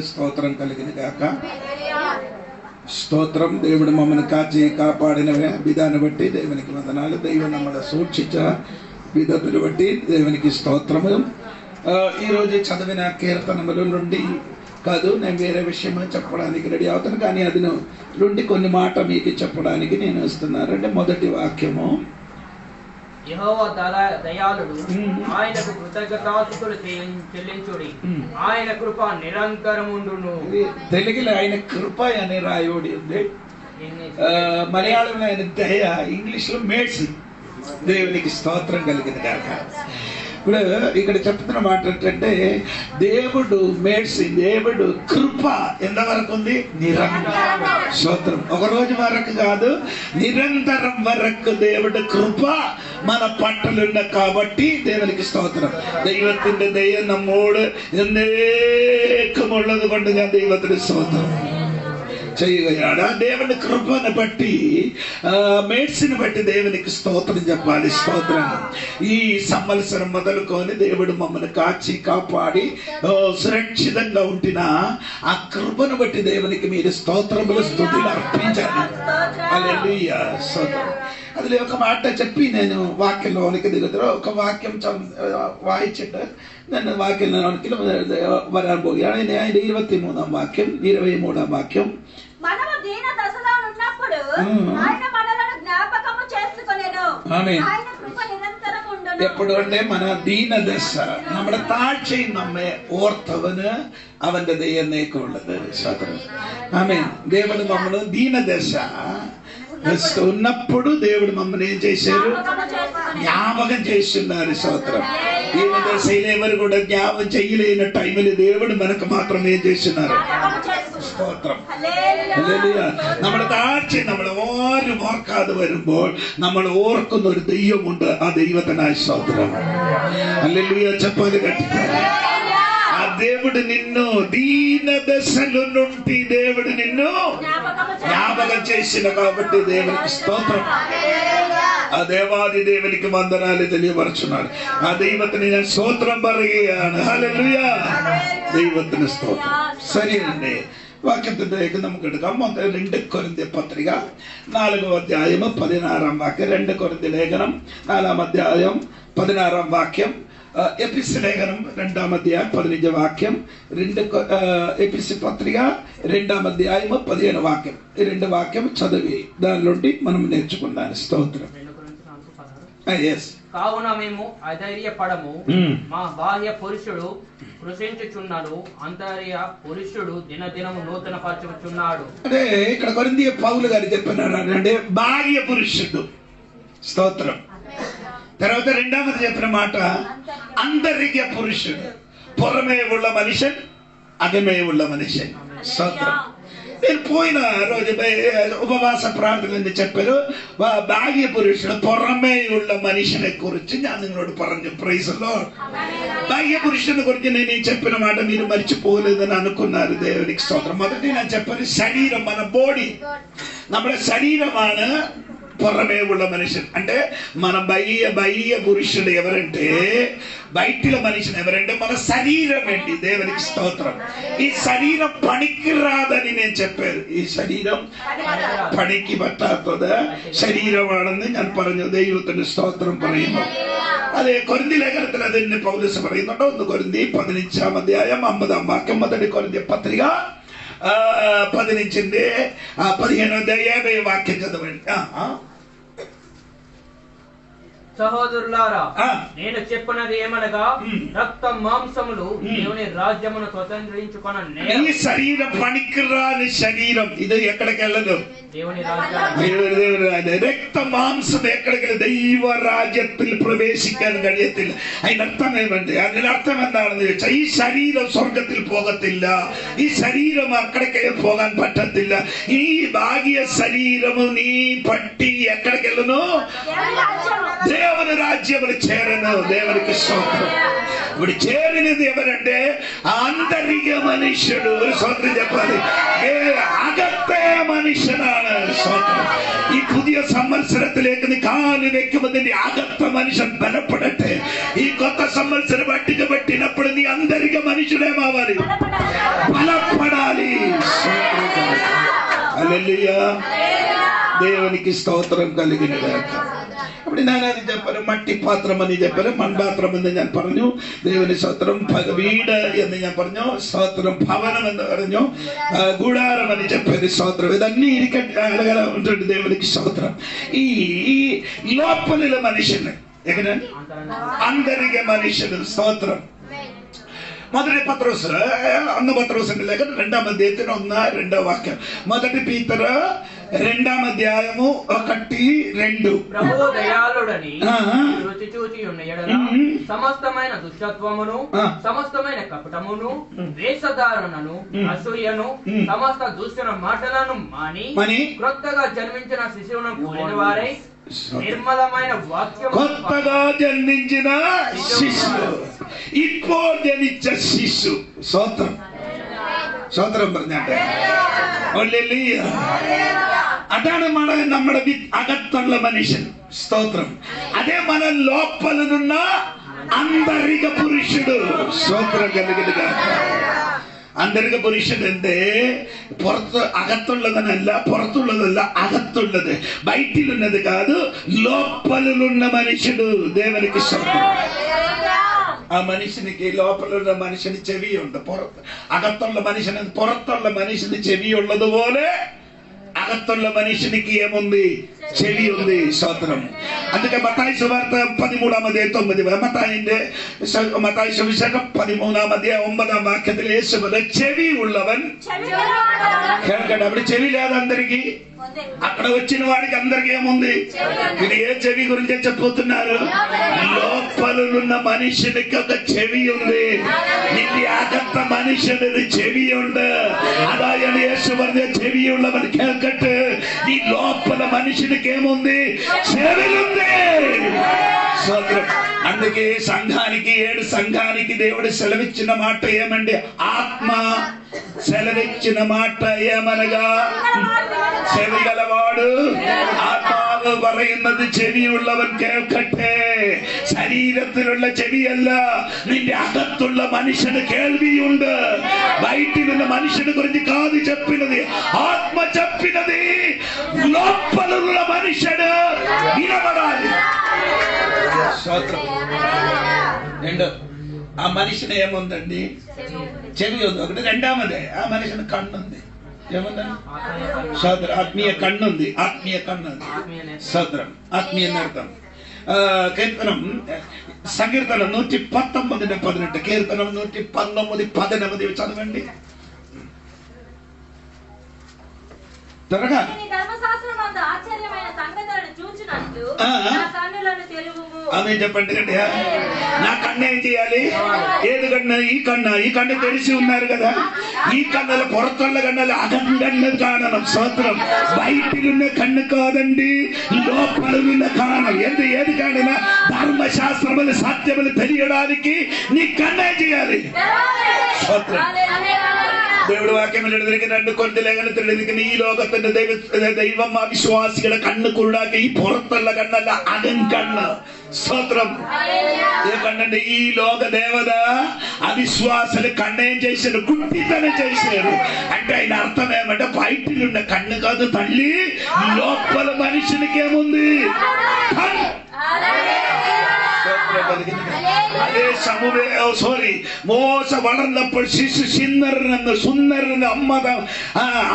స్తోత్రం కలిగిన గాక. స్తోత్రం. దేవుడు మమ్మల్ని కాచి కాపాడిన విధాన్ని బట్టి దేవునికి వందనాలు. దైవం మమ్మల్ని సూచించిన విధతులు బట్టి దేవునికి స్తోత్రము. ఈరోజు చదివిన కీర్తనముల నుండి కాదు, నేను వేరే విషయం చెప్పడానికి రెడీ అవుతాను, కానీ అది నుండి కొన్ని మాట మీకు చెప్పడానికి నేను వస్తున్నాను. అంటే మొదటి వాక్యము, యెహోవా దయాళుడు, ఆయనకు కృతజ్ఞతాస్తుతులు చెల్లించుడి, ఆయన కృప నిరంతరముండును. తెలుగులో ఆయన కృప అనే రాయోడి ఉంది, మలయాళంలో ఆయన దయ, ఇంగ్లీష్ లో మేడ్స్. దేవునికి స్తోత్రం కలిగింది కాక. ఇప్పుడు ఇక్కడ చెప్తున్న మాట ఏంటంటే, దేవుడు మేడ్స్, దేవుడు కృప ఎంతవరకు ఉంది? నిరంతరం. స్తోత్రం. ఒక రోజు వరకు కాదు, నిరంతరం వరకు దేవుడు కృప మన పట్టలున్న కాబట్టి దేవునికి സ്തോത്രം. ദൈവത്തിന്റെ ദയ നമ്മോട് എന്നേക്കുമുള്ളത് കൊണ്ട് ഞാൻ ദൈവത്തിന് സ്തോത്രം ചെയ്യുകയാണ്. ആ దేవుని కృపను బట్టి, మేడ్స్ని బట్టి దేవునికి స్తోత్రం చెప్పాలి. స్తోత్రం. ఈ సంవత్సరం మొదలుకొని దేవుడు మమ్మల్ని కాచి కాపాడి సురక్షితంగా ఉంటిన ఆ కృపను బట్టి దేవునికి మీరు స్తోత్రములు స్తుతులు అర్పించాలి. హల్లెలూయా. స్తోత్రం. അതിൽ ఒక మాట చెప్పి నేను వాక్యంలోనికి దిగుతారు. ఒక వాక్యం വായിച്ചിട്ട് నేను వాక్యంలోనికి വരാൻ പോവുകയാണ്. 23ാം വാക്യം, 23ാം വാക്യം. మనము దీన దశలో ఉన్నప్పుడు ఆయన మనలను జ్ఞాపకము చేసుకొనెను. ఆయన కృప నిరంతరం ఉండును. എപ്പോഴും అంటే మన ദീനദശ, നമ്മുടെ താഴ്ചയും നമ്മെ ഓർത്തവന് അവന്റെ ദയ എന്നേക്കുള്ളത്. ആമേൻ. దేవుడు మమ్మల్ని దీనదశ ఉన్నప్పుడు దేవుడు మమ్మల్ని ఏం చేశారు? జ్ఞాపకం చేస్తున్నారు. స్తోత్రం. దీన దశയിൽ ఎవరు కూడా జ్ఞాపకం చేయలేని టైంలో దేవుడు మనకు మాత్రం ఏం చేస్తున్నారు? സ്തോത്രം. നമ്മുടെ താഴ്ച നമ്മൾ ആരും ഓർക്കാതെ വരുമ്പോൾ നമ്മൾ ഓർക്കുന്ന ഒരു ദൈവമുണ്ട്. ആ ദൈവത്തിനായി സ്തോത്രം. ഹല്ലേലൂയ. చెప్పాలి గట్టిగా. ఆ దేవుడు నిన్ను దీన దశలో నుండి దేవుడు నిన్ను జ్ఞాపకం చేసిన కాబట్టి దేవునికి స్తోత్రం. ఆ దేవాది దేవునికి వందనాలు తెలియపరుచున్నాడు. ఆ దైవത്തിന് ഞാൻ സ്തോത്രം പറയുകയാണ്. ഹല്ലേലൂയ. ദൈവത്തിന് സ്തോത്രം. സരി అండి. వాక్యത്തിലേക്ക് നമുക്ക് എടുക്കാം. 2 കൊരിന്ത്യർ പത്രിക 4ാം അധ്യായം 16ാം വാക്യം. 2 കൊരിന്ത്യർ ലേഖനം 4ാം അധ്യായം 16ാം വാക്യം. ఎపిసి లేఖనం 2వ అధ్యాయం 15వ వాక్యం. ఎపిసి పత్రిక 2వ అధ్యాయం 15వ వాక్యం. ఈ 2 వాక్యం చదివి దాని నుండి మనం నేర్చుకుందాం. స్తోత్రం. కావున మేము అధైర్యపడము, మా బాహ్య పురుషుడు కృషించుచున్నాడు, అంతర్య పురుషుడు దినదినము నూతన పరచుచున్నాడు. అంటే ఇక్కడ కొరింథీ పౌలు గారు చెప్పినారు అంటే బాహ్య పురుషుడు. స్తోత్రం. తర్వాత రెండవది చెప్పిన మాట అంతరిక పురుషుడు. పుറമേ ഉള്ള മനുഷ്യൻ, അകമേ ഉള്ള മനുഷ്യൻ. స్తోత్రం. నేను పోయిన రోజు ఉపవాస ప్రార్థనలు చెప్పారు. బాహ్య పురుషుడు, പുറമേ ഉള്ള మనిషిని గురించి ഞാൻ നിങ്ങളോട് പറഞ്ഞു. Praise Lord. బాహ్య పురుషుని గురించి నేను చెప్పిన మాట మీరు మర్చిపోలేదని అనుకున్నారు. దేవునికి స్తోత్రం. మొదటి నేను చెప్పాను, శరీరం, మన బాడీ, നമ്മുടെ శరీరമാണ് പുറമേ ഉള്ള మనిషి. అంటే మన బాహ్య పురుషుడు ఎవరంటే, బయటిల మనిషిని ఎవరంటే మన శరీరం అండి. దేవునికి స్తోత్రం. ఈ శరీరం పనికి రాదని నేను చెప్పాను. ఈ శరీరం പണിക്ക് പറ്റാത്തത് ശരീരമാണെന്ന് ഞാൻ പറഞ്ഞു. ദൈവത്തിന് സ്തോത്രം പറയുന്നു. അതെ, കൊരിന്തി ലേഖനത്തിൽ അതിന് പൗലോസ് പറയുന്നുണ്ട്. 1 കൊരിന്തി 15ാം അധ്യായം 50ാം വാക്യം. 1 കൊരിന്തി പത്രിക 15ന്റെ 15వ వాక్యం చదవండి. సహోదరులారా, నేను చెప్పినది ఏమనగా, రక్త మాంసములు దేవుని రాజ్యమును స్వతంత్రించుకొన ఈ శరీరం పనికిరాని శరీరం ఇది ఎక్కడికి వెళ్ళదు? దేవుని രാജ്യം. രക്ത മാംസം എക്കടക്കൽ ദൈവ രാജ്യത്തിൽ പ്രവേശിക്കാൻ കഴിയത്തില്ല. അതിനർത്ഥം ഏതുണ്ട്? അതിനർത്ഥം എന്താണെന്ന് ചോദിച്ചാൽ, ഈ ശരീരം സ്വർഗത്തിൽ പോകത്തില്ല. ഈ ശരീരം അക്കടക്ക് പോകാൻ പറ്റത്തില്ല. ഈ ഭാഗ്യ ശരീരം നീ പട്ടി എക്കടക്കല്ലോ దేవుని రాజ్యములు చేరను. దేవునికి స్తోత్రం. ఇప్పుడు చేరినది ఎవరంటే ఆంతరిక మనుష్యుడు. స్తోత్రం చెప్పాలి. అగతే మనుషునాണ്. స్తోత్రం. ഈ പുതിയ സംവത്സരത്തിലേക്ക് നീ കാല് വെക്കുമ്പോൾ നിന്റെ അകത്ത മനുഷ്യൻ ബലപ്പെടട്ടെ. ഈ കൊത്ത സംവത്സരം పట్టిక పెట్టినప్పుడు నీ అంతరిక మనుషుడేమవ్వాలి, బలపడాలి. హల్లెలూయా, దేవునికి స్తోత్రం కలిగిన గాక. అప్పుడు ഞാനത് చెప్పాను, మట్టి పాత్రం అని చెప్పాను, మൺപാത്രം എന്ന് ഞാൻ പറഞ്ഞു. దేవుని స్తోత్రం. വീട് എന്ന് ഞാൻ പറഞ്ഞു, స్తోత్రం. భవనం എന്ന് പറഞ്ഞു, గుడారం అని చెప్పాను, స్తోత్రం. ఇదన్నీ ఇరికట్టే అలగలా ఉంటుంది. దేవునికి స్తోత్రం. ఈ లోపల మనిషిని ఎక్కడ అందరిక మనిషిని స్తోత్రం. మొదటి పత్రోసు, అన్న పత్రోసు లేక 2వ అధ్యాయం 1-2 వాక్యం. మొదటి పీతరు 2వ అధ్యాయము 1-2. ప్రభువు దయాళుడని రుచి చూచి ఉన్న ఎడల సమస్తమైన దుష్టత్వమును, సమస్తమైన కపటమును, వేషధారణను, అసూయను, సమస్త దుష్టుల మాటలను మాని క్రొత్తగా జన్మించిన శిశువును పోలిన వారై నిర్మలమైన వాక్యం, కొత్తగా జన్మించిన శిశువు, ഇപ്പോൾ ജനിച്ച ശിശു. സ്തോത്രം, സ്തോത്രം പറഞ്ഞാട്ടെ. അതാണ് നമ്മുടെ അകത്തുള്ള മനുഷ്യൻ. സ്തോത്രം. അതേ మన లోపలనున్న అంతరిక పురుషుడు. സ്തോത്രം కలిగిన ആന്തരിക പുരുഷൻ എന്തേ പുറത്ത് അകത്തുള്ളതല്ല, പുറത്തുള്ളതല്ല, അകത്തുള്ളത്. బయటిలున్నది కాదు, లోపలనున్న మనుషుడు. దేవునికి స్తోత్రం. ఆ మనిషినికి లోపల ఉన్న మనిషిని చెవి ഉണ്ട്, പുറത്ത് അകത്തുള്ള മനുഷ്യന് പുറത്തുള്ള മനുഷ്യന് చెవి ഉള്ളതുപോലെ అగత్తున్న మనిషినికి ఏముంది, చెవి ఉంది. స్తోత్రం. అందుకే మత్తయి సువార్త 13వ అధ్యాయం 9, మత్తయి సువిశేషం 13వ అధ్యాయం 9వ వాక్యത്തിൽ యేసు చెవి ఉള്ളവൻ కేൾకడ. అప్పుడు చెవి లేదు అందరికి. అక్కడ వచ్చిన వాడికి అందరికి ఏముంది? ఇది ఏ చెవి గురించి చెప్పుతున్నారు? లోపలున్న మనిషినికి ఒక చెవి ఉంది. నిన్ను అగత్త మనిషిని చెవి ఉంది. అదాయన యేసు പറഞ്ഞ చెవిയുള്ളവൻ കേൾക്കട്ടെ. నీ లోపల మనిషినికి ఏముంది? చెవిలుంది. స్తోత్రం. అందుకే సంఘానికి 7 సంఘానికి దేవుడు సెలవిచ్చిన మాట ఏమండి? ఆత్మ సెలవిచ్చిన మాట ఏమనగా, చెవి గలవాడు ആത്മാവ് പറയുന്നത് ചെവിയുള്ളവൻ കേൾക്കട്ടെ. ശരീരത്തിലുള്ള ചെവിയല്ല, നിന്റെ അകത്തുള്ള മനുഷ്യന് കേൾവിയുണ്ട്. బయటిലുള്ള మనిషిని గురించి కాదు చెప్పినది, ఆత్మ చెప్పినది. లోపలున్న మనిషిని వినబడాలి. రెండు, ఆ మనిషిని ఏముందండి? చెవి ఉంది ఒకటి. రెండవది, ఆ మనిషిని కన్నుంది. ఏముందండి? సోదరం, ఆత్మీయ కన్నుంది. ఆత్మీయ కన్నుంది. సోదరం, ఆత్మీయ అర్థం. కీర్తనం, సంకీర్తనం 119:18. కీర్తనం 119:19 చదవండి త్వరగా. ఆమె చెప్పండి గట్టిగా. నా కన్ను ఏం చేయాలి? ఏది కన్ను? ఈ కన్ను. ఈ కన్ను తెరిచి ఉన్నారు కదా. ఈ కన్నుల పుറത്തുള്ള కన్నుల అగంగన్నది కారణం. స్తోత్రం. బయటిలున్న కన్ను కాదండి, లోపలున్న కారణం. ఏది కారణం? ధర్మశాస్త్రములు సత్యములు తెలియడానికి నీ కన్నే చేయాలి. స్తోత్రం. దేవుడు వాక్యం എഴുതിയിരിക്കുന്ന 2 കൊരിന്ത്യർ ലേഖനത്തിൽ എഴുതിയിരിക്കുന്ന ഈ ലോകത്തിന്റെ ദൈവം വിശ്വാസികളെ കണ്ണ് കുരുടാക്കി. ഈ പുറത്തുള്ള കണ്ണല്ല, അകങ്കണ്ണ്. స్తోత్రం. ఏ కన్నంటే ఈ లోక దేవత అవిశ్వాసులు కన్నేం చేశారు? గుడ్డితనం చేశారు. అంటే ఆయన అర్థం ఏమంటే బయటిలున్న కన్ను కాదు తల్లి, లోపల మనిషినికి ఏముంది? അതേ മോശ വളർന്നപ്പോൾ ശിശു സുന്ദരനെന്ന്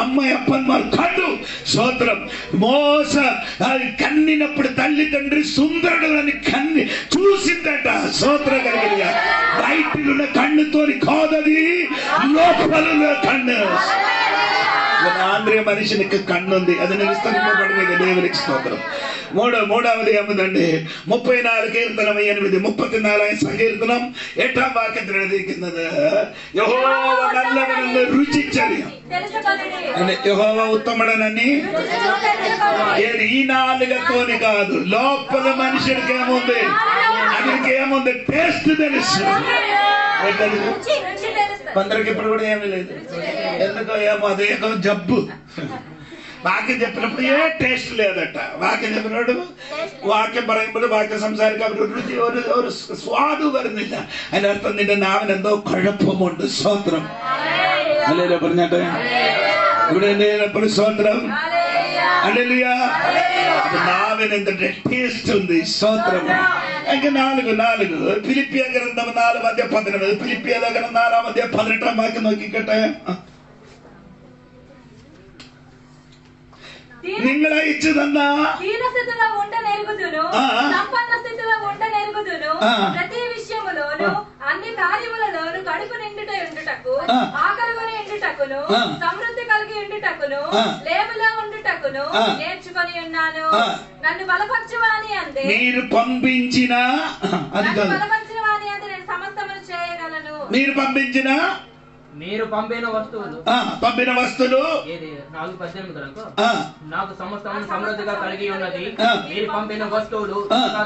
അമ്മയപ്പന്മാർ കണ്ടു. స్తోత్రం. మోస కన్నినప్పుడు తల్లిదండ్రి సుందరుడు కన్ను చూసిందట. స్తోత్రం కలిగిన. బయటిలున్న కన్నుతోని కాదది, లోపలున్న కన్ను. ఆంధ్రియ మనిషినికి కన్నుంది. అది విస్తరింపబడిన దేవునికి స్తోత్రం. మూడవది ఏముందండి? 34 కీర్తనం 8, 34 సంకీర్తనం 8వ వాక్యത്തിൽ എഴുതിയിരിക്കുന്നത്, യഹോവ നല്ലവനെന്ന് രുചിച്ചറിയാം. యెహోవా ఉత్తముడనని. ఈ నాలుగతోని కాదు, లోపల మనిషికి ఏముంది? అతనికి ఏముంది? టేస్ట్ తెలుసు. కొందరికి ఇప్పుడు కూడా ఏమీ లేదు. ఎందుకో ఏమో అదేకో జబ్బు. వాక్యం చెప్పినప్పుడు ఏ టేస్ట్ లేదట. వాക്യം చెప్పినప్పుడు വാക്യം പറയുമ്പോൾ വാക്യം സംസാരിക്കാൻ ഒരു സ്വാദ് വരുന്നില്ല. അതിനർത്ഥം നിന്റെ നാവിന് എന്തോ കുഴപ്പമുണ്ട്. സ്തോത്രം. അല്ലല്ലോ പറഞ്ഞാട്ടെ ഇവിടെ എപ്പോഴും സ്തോത്രം. హల్లెలూయా. నావిన టేస్ట్ ఉంది. స్తోత్రం. ఇంకా నాలుగు ఫిలిప్పియ గ్రంథం 4:19, ఫిలిప్పియ గ్రంథం 4:18 వాక్యం നോക്കിക്കട്ടെ. നിങ്ങളെ അയച്ചു തന്ന దీనస్థితిలో ఉండనేరుగుదును, సంపన్న స్థితిలో ఉండనేరుగుదును, ప్రతి విషయములోను అన్ని కార్యములలోను కడుపు నిండుట ఉండుటకు, ఆకలిగొని ఉండుటకును, సమృద్ధి కలిగి ఉండుటకును, లేమిలో ఉండుటకును నేర్చుకొని ఉన్నాను. నన్ను బలపరచువాని అందే మీరు పంపించిన బలపరచువాని అందే నేను సమస్తమును చేయగలను. మీరు పంపిన వస్తువులు ఏది 4:18 నాకు సమస్తమును సమృద్ధిగా కలిగి ఉన్నది. మీరు పంపిన వస్తువులు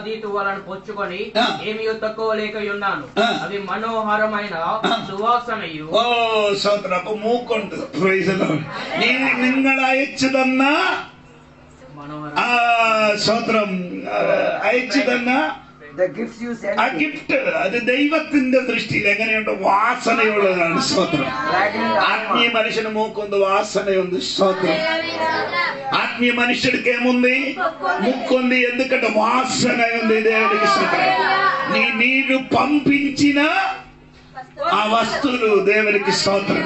దీతు వాళ్ళను పొచ్చుకొని ఏమీ తక్కువ లేక ఉన్నాను. అవి మనోహరమైన సువాసనయు. ഓ സ്തോത്രം. അപ്പൊ മൂക്കുണ്ട്. Price the Lord. നിങ്ങൾ അയച്ചു തന്ന സ്തോത്രം അയച്ചു തന്ന ആ ഗിഫ്റ്റ് അത് ദൈവത്തിന്റെ ദൃഷ്ടിയിൽ എങ്ങനെയുണ്ട്? വാസനയുള്ളതാണ്. സ്തോത്രം. ആത്മീയ മനുഷ്യന് മൂക്കുണ്ട്, వాసనയുണ്ട്. స్തోత్రం. ఆత్మీయ మనుషుడికి ఏముంది? ముక్కుంది. ఎందుకంటే వాసన ఉంది. దేవుడికి స్తోత్రం. నీరు పంపించిన ఆ వస్తువులు దేవునికి స్తోత్రం.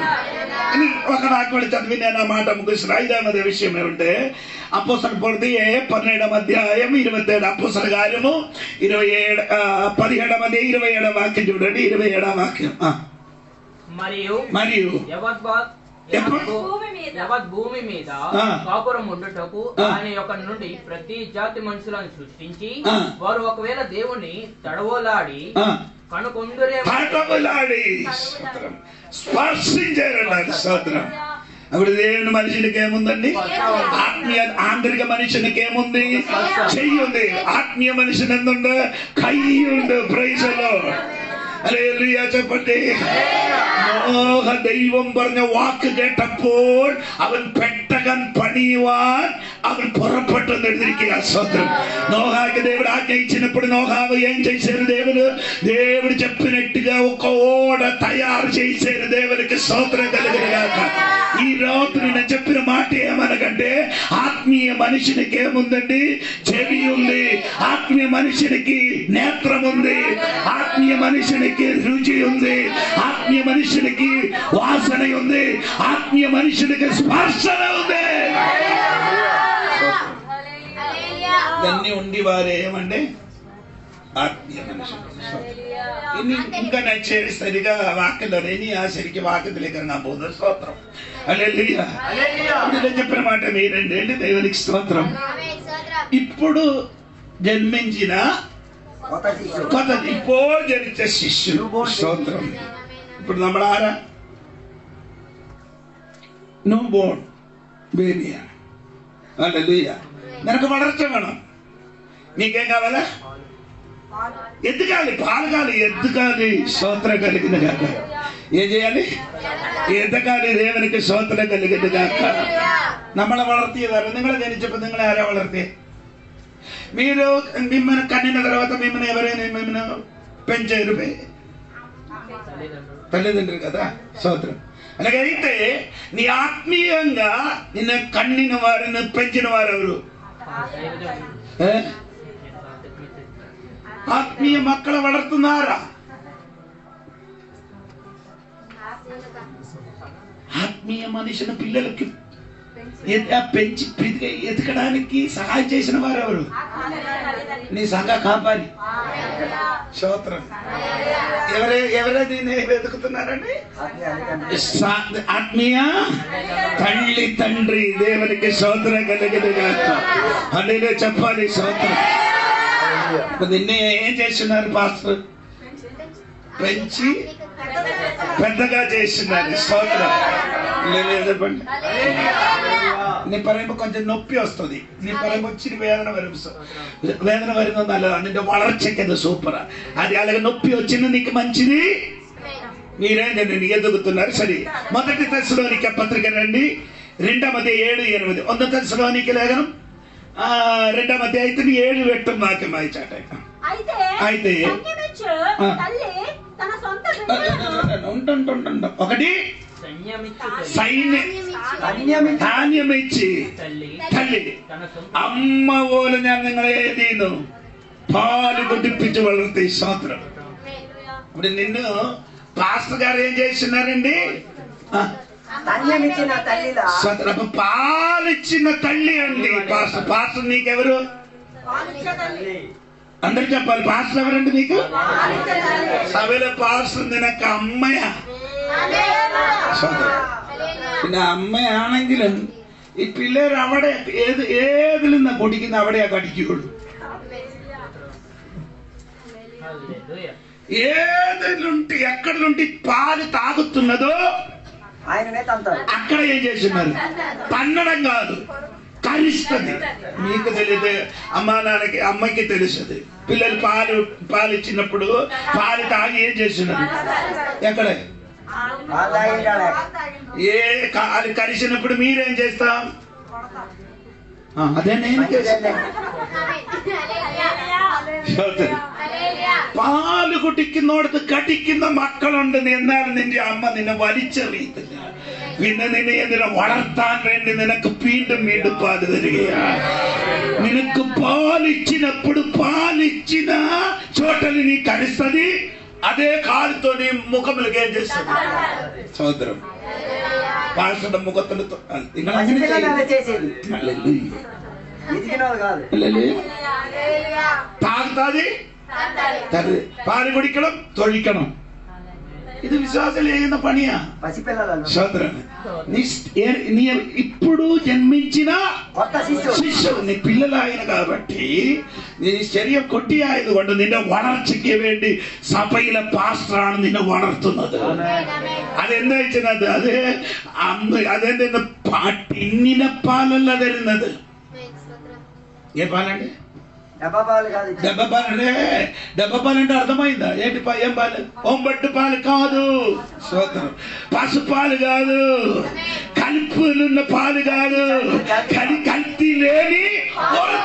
ఒక వాక్యం చదివి నేను ఆ మాట ముగిస్తున్నా. 5వ విషయం ఏమంటే అపోస్తలుల ప్రవృత్తి 17వ అధ్యాయం 27 అపోస్తలుల కార్యము 17వ అధ్యాయం 27వ వాక్యం చూడండి. 27వ వాక్యం. మరియు భూమి మీద కాపురం ఉండుటకు ఆయన యొక్క నుండి ప్రతి జాతి మనుషులను సృష్టించి వారు ఒకవేళ దేవుని తడవలాడి స్పర్శించారన్నారు. స్తోత్రం. అప్పుడు దేవుని మనుషునికి ఏముందండి? ఆంతరిక మనుషునికి ఏముంది? చెయ్యి ఉంది. ఆత్మీయ మనుషుని എന്തുണ്ട്? കൈ ഉണ്ട്. Price the Lord. ഹല്ലേലൂയ చెప్పండి. നോഹ ദൈവം പറഞ്ഞ വാക്ക് കേട്ടപ്പോൾ അവൻ പെട്ടകൻ പണിയുവാൻ അവൻ പുറപ്പെട്ടെന്ന് എഴുതിയിരിക്കുക. స్తోత్రం. నోహాకి దేవుడు ఆజ్ఞ ఇచ్చినప్పుడు నోహావు ఏం చేశారు? దేవుడు చెప్పినట్టుగా ఒక ఓడ తయారు చేశారు. దేవునికి స్తోత్రం కలుగునుగాక. ఈ రాత్రి నేను చెప్పిన మాట ఏమనకంటే ఆత్మీయ మనిషినికి ఏముందండి? చెవి ఉంది. ఆత్మీయ మనిషినికి నేత్రం ఉంది. ఆత్మీయ మనిషినికి రుచి ఉంది. ఆత్మీయ మనిషినికి వాసన ఉంది. ఆత్మీయ మనిషినికి స్పర్శన ఉంది. ఇవన్నీ ఉండి వారే ఏమంటే ആത്മീയ മനുഷ്യൻ. ഇനി ఇంకా నేను సరిగా వాక్యంలో ఇനി ఆ సరికి వాక్యത്തിലേക്ക് ఇറങ്ങാൻ പോകുന്നത്. స్തోత్రం. హల్లెలూయ. నేను చెప్పిన మాట మీరండి. ఏంటి? దేవునికి స్తోత్రం. ఇప్పుడు జన్మించిన ഇപ്പോൾ ജനിച്ച ശിശു. സ്തോത്രം. ఇప్పుడు നമ്മൾ ആരാ? ന്യൂ ബോൺ ബേബിയാണ്. హల్లెలూయ. നിനക്ക് വളർച്ച വേണം. నీకేం కావాలా? ఎదగాలి. పాలగాలి. ఎదగాలి. స్తోత్రం కలిగిన గాక. ఏం చేయాలి? ఎదగాలి. దేవునికి స్తోత్రం కలిగిన గాక. നമ്മളെ വളർത്തിയതാണ്. നിങ്ങളെ ജനിച്ചപ്പോൾ നിങ്ങളെ ആരാ വളർത്തിയത്? మీరు మిమ్మల్ని కన్నిన తర్వాత మిమ్మల్ని ఎవరైనా మిమ్మల్ని పెంచారు? తల్లిదండ్రులు కదా. స్తోత్రం. అలాగైతే నీ ఆత్మీయంగా నిన్ను కన్నిన వారిని పెంచిన వారు ఎవరు? ആത്മീയ മക്കളെ വളർത്തുന്നാരാ? ఆత్మీయ మనిషిని పిల్లలకి పెంచి ఎదగడానికి సహాయం చేసిన వారు ఎవరు? నీ సంఘ కాపాలి. స్తోత్రం. ఎవరే దీన్ని వెతుకుతున్నారండి? ఆత్మీయ తల్లి తండ్రి. దేవునికి స్తోత్రం కలిగినగాక. హల్లెలూయా చెప్పాలి. స్తోత్రం. నిన్నే ఏం చేస్తున్నారు పాస్టర్? పెంచి పెద్దగా చేస్తున్నారు. స్తోత్రం. చెప్పండి. నీ പറയുമ്പോ కొంచెం నొప్పి వస్తుంది. నీ പറയുമ്പോ ఇచ్చిన వేదన വരുന്നത് നല്ലതാണ്. നിന്റെ വളർച്ചയ്ക്ക് അത് సూపర్. అది అలాగే నొప్పి వచ్చింది నీకు మంచిది. మీరేం ఎదుగుతున్నారు? సరే, 1 తెస్సలోనిక పత్రిక రండి. 2వ అధ్యాయం 7-8 1 తెస్సలోనికే లేఖనం 2వ అధ్యాయం 7 వాక్యం వాయించాట. అయితే తల్లి తన సొంత బిడ్డలను ఒకటి ധാന്യമിച്ച് തള്ളി അമ്മ പോലെ ഞാൻ നിങ്ങളെ ഏതീന്നു పాలు కుట్టిపించి വളർത്തി స్తోత్రం. ఇప్పుడు నిన్ను పాస్టర్ గారు ఏం చేస్తున్నారండి? పాలిచ్చిన తల్లి అండి పాస్టర్. పాస్టర్ నీకెవరు? అందరు చెప్పాలి. పాస్టర్ ఎవరండి మీకు? సభలో పాస్టర్ നിനക്ക് അമ്മയാ. പിന്നെ അമ്മയാണെങ്കിലും ഈ പിള്ളേർ അവിടെ ഏതിൽ നിന്നാ പൊടിക്കുന്ന അവിടെയാ കടിക്കുള്ളൂ. ఏదంటే ఎక్కడ నుండి పాలు తాగుతున్నదో అక్కడ ఏం చేస్తున్నారు? తన్నడం కాదు, కరిస్తుంది. మీకు తెలియదు, అమ్మా నాన్నకి అమ్మకి తెలుస్తుంది. పిల్లలు పాలు ఇచ్చినప్పుడు పాలు తాగి ఏం చేస్తున్నారు? ఎక్కడ ఏ కాలు కరిచినప్పుడు మీరేం చేస్తాం? అదే నేను പാല് കുടിക്കുന്നോടത്ത് കടിക്കുന്ന മക്കളുണ്ട്. എന്നാൽ നിന്റെ അമ്മ നിന്നെ വലിച്ചെറിയത്തില്ല. പിന്നെ നിന്നെ എന്തിനാ വളർത്താൻ വേണ്ടി നിനക്ക് വീണ്ടും വീണ്ടും പാല് തരികയാണ്. നിനക്ക് పాలిచ్చినప్పుడు పాలిచ్చిన చోటని నీ కరిస్తుంది. అదే కాలుతో నీ ముఖములకి ఏం చేస్తుంది? సోదరం పాల్సిన ముఖతులతో తాగుతాది, పాలు కుడిക്കണം, തൊഴിക്കണം. ఇది విశ్వాసాలు చేసిన పనియా? నీ ఇప్పుడు జన్మించిన శిష్యుడు నీ పిల్లలు ఆయన కాబట్టి నీ ശരീരം കൊട്ടിയായതുകൊണ്ട് നിന്റെ വളർച്ചയ്ക്ക് വേണ്ടി സഭയിലെ പാസ്റ്ററാണ് നിന്നെ വളർത്തുന്നത്. അതെന്താ വെച്ചത്? അതെന്തെന്ന് ടിന്നിലെ പാലല്ല തരുന്നത്. ఏ పాలండి? డబ్బా పాలంటే అర్థమైందా? ఏంటి? ఏం పాలు? ఒంబట్టు పాలు కాదు, పసు పాలు కాదు, కలుపులున్న పాలు కాదు, కల్తీ లేని పాలు.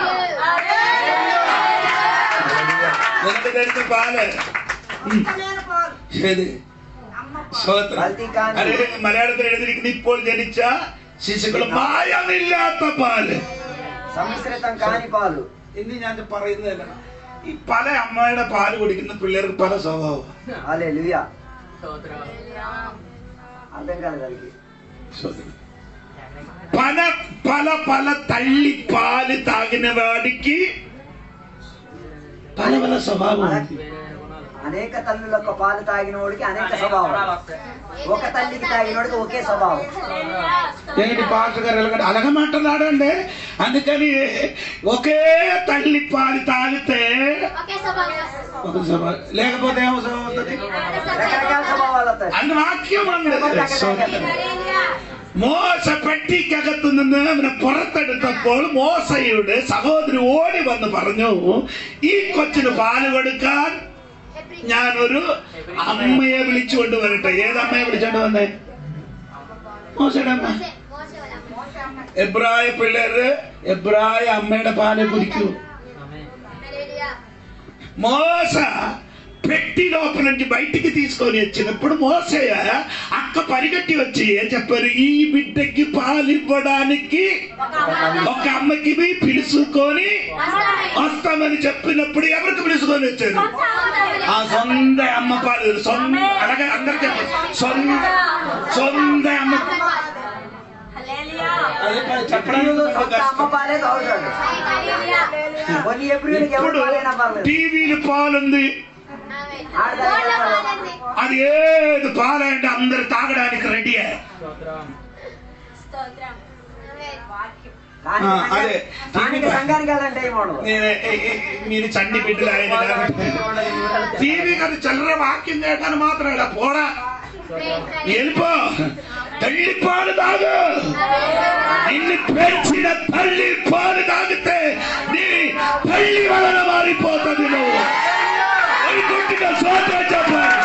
അതെ മലയാളത്തിൽ എഴുതിയിരിക്കുന്ന ഇപ്പോൾ ജനിച്ച ശിശുക്കൾ മായമില്ലാത്ത പാല്, സമ്മിശ്രിതം കാനി പാല്. ഇനി ഞാൻ പറയുന്നതല്ല, ഈ പല അമ്മയുടെ പാല് കുടിക്കുന്ന പിള്ളേർക്ക് പല സ്വഭാവം. പല പല പല തള്ളി പാല് താകിന വാടിക്ക് പല പല സ്വഭാവം. అనేక తల్లులకు పాలు తాగినోడికి అనేక స్వభావం, ఒక తల్లికి తాగినోడికి ఒకే స్వభావం. ఏంటి పాస్టర్ గారు అలాగే మాట్లాడండి? అందుకని ఒకే తల్లి పాలు తాగితే లేకపోతే ఏమో అవుతుంది, రకరకాల స్వభావాలు వస్తాయి. అన్న వాక్యం മോശ പെട്ടിക്കകത്തു നിന്ന് അവനെ പുറത്തെടുത്തപ്പോൾ മോശയുടെ സഹോദരി ഓടി വന്ന് പറഞ്ഞു, ഈ കൊച്ചിന് പാല് കൊടുക്കാൻ ഞാനൊരു അമ്മയെ വിളിച്ചുകൊണ്ട് വരട്ടെ. ഏതമ്മയെ വിളിച്ചോണ്ട് വന്നേ? മോശയുടെ അമ്മ. എബ്രായ പിള്ളേര് എബ്രായ അമ്മയുടെ പാല് കുടിക്കൂ. మోస పెట్టి లోపల నుంచి బయటికి తీసుకొని వచ్చినప్పుడు మోసయ్య అక్క పరిగెట్టి వచ్చి ఏం చెప్పారు? ఈ బిడ్డకి పాలు ఇవ్వడానికి ఒక అమ్మకి పిలుచుకొని వస్తామని చెప్పినప్పుడు ఎవరికి పిలుచుకొని వచ్చారు? ఆ సొంత అమ్మ పాలు. అలాగే అందరు చెప్పారు, సొంత అమ్మ. ఇప్పుడు టీవీలు పాలుంది, అది ఏది పాలంటే అందరు తాగడానికి రెడీ. అదే మీరు చండి బిడ్డలు ఆయన టీవీ కదా చల్లర వాక్యం చేయడానికి మాత్రం ఇలా పోడా వెళ్ళిపో. తల్లి పాలు తాగు. నిన్ను పెంచిన తల్లి పాలు తాగితే నీ తల్లి వలన మారిపోతుంది. నువ్వు కొట్టిన సోదరు చెప్పాలి.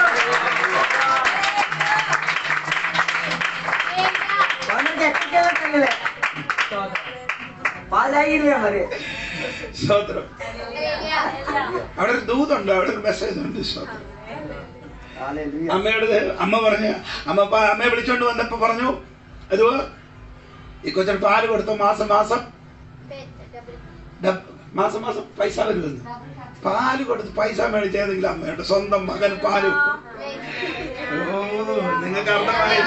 ఎక్కడికెళ్ళ తల్లిలే పాలు తాగిరివే మరి. സ്തോത്രം. അവിടെ ഒരു ദൂതുണ്ട്, അവിടെ ഒരു മെസ്സേജ് ഉണ്ട്. സ്തോത്രം. അമ്മയോട് അമ്മ പറഞ്ഞു, അമ്മയെ വിളിച്ചോണ്ട് വന്നപ്പോ പറഞ്ഞു, അതോ ഈ കൊച്ചിന് പാല് കൊടുത്തു, മാസം മാസം പൈസ വരുമെന്ന്. പാല് കൊടുത്ത് പൈസ മേടിച്ചേതെങ്കിലും അമ്മയുടെ സ്വന്തം മകൻ പാല്. ഓ, നിങ്ങൾക്ക് അർത്ഥമായി?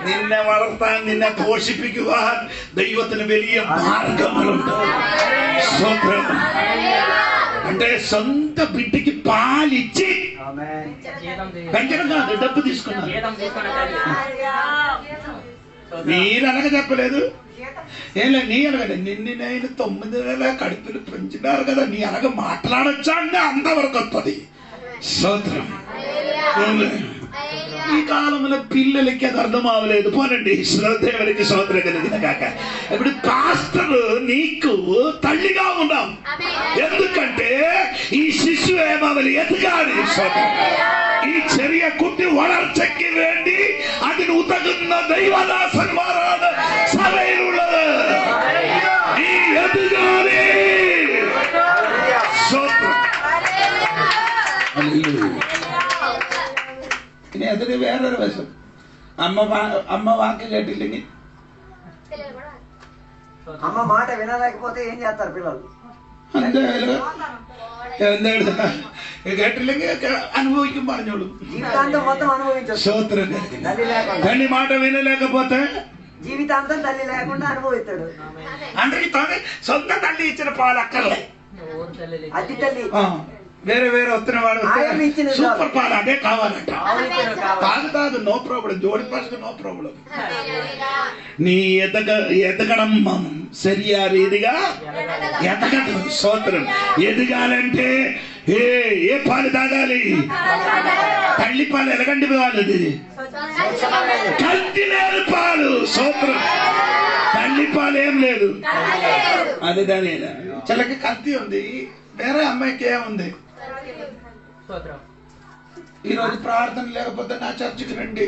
നിന്നെ വളർത്താൻ, നിന്നെ പോഷിപ്പിക്കുവാൻ ദൈവത്തിന് വലിയ മാർഗങ്ങളുണ്ട്. സ്വന്തം అంటే సొంత బిడ్డకి పాలిచ్చి పెంచడం కాదు, డబ్బు తీసుకున్నారు. మీరనగ చెప్పలేదు, ఏం లేదు, నీ అనగండి. నేను 9 నెలల కడుపులు పెంచినారు కదా, నీ అనగ మాట్లాడొచ్చా అంటే అంతవరకు వస్తుంది. స్తోత్రం. ఈ కాలంలో పిల్లలకి అది అర్థం అవ్వలేదు. పోనండి, దేవునికి స్తోత్రం కలిగిన కాక. ఇప్పుడు పాస్టర్ నీకు తల్లిగా ఉన్నాం, ఎందుకంటే ఈ శిశువు ఏమవలి ఎదగాలి. ഈ ചെറിയ കുട്ടി വളർച്ചയ്ക്ക് വേണ്ടി അതിന് ഉതകുന്ന ദൈവദാസന്മാരാണ് സഭയിലുള്ളത്. ഈ എതുകാലേ ഇനി അതിന് വേറൊരു വശം. അമ്മ വാക്ക് കേട്ടില്ലെങ്കിൽ, అమ్మ మాట వినలేకపోతే ఏం చేస్తారు పిల్లలు? എന്തായാലും കേട്ടില്ലെങ്കിൽ అనుభవిക്കും, പറഞ്ഞോളൂ. జీవితాంతం మొత్తం అనుభవించచ్చు. స్తోత్రం. తల్లి మాట వినలేకపోతే జీవితాంతం తల్లి లేకుండా అనుభవిస్తాడు. అందరికి సొంత తల్లి ఇచ్చిన పాలు అక్కర్లే, అతి తల్లి వేరే వేరే వస్తున్న వాడు సూపర్ పాలు అదే కావాలంట. తాగుతాదు, నో ప్రాబ్లం. జోడి పాసుకు నో ప్రాబ్లం. నీ ఎదగడం సరియా రీతిగా ఎదగడం. స్తోత్రం. ఎదగాలంటే ఏ పాలు తాగాలి? తల్లి పాలు ఎలగండి పాలు, కల్తీ లేదు పాలు. స్తోత్రం. తల్లి పాలు ఏం లేదు, అది దాని చిలకి కల్తీ ఉంది. వేరే అమ్మాయికి ఏముంది? ఈరోజు ప్రార్థన లేకపోతే నా చర్చికి రండి,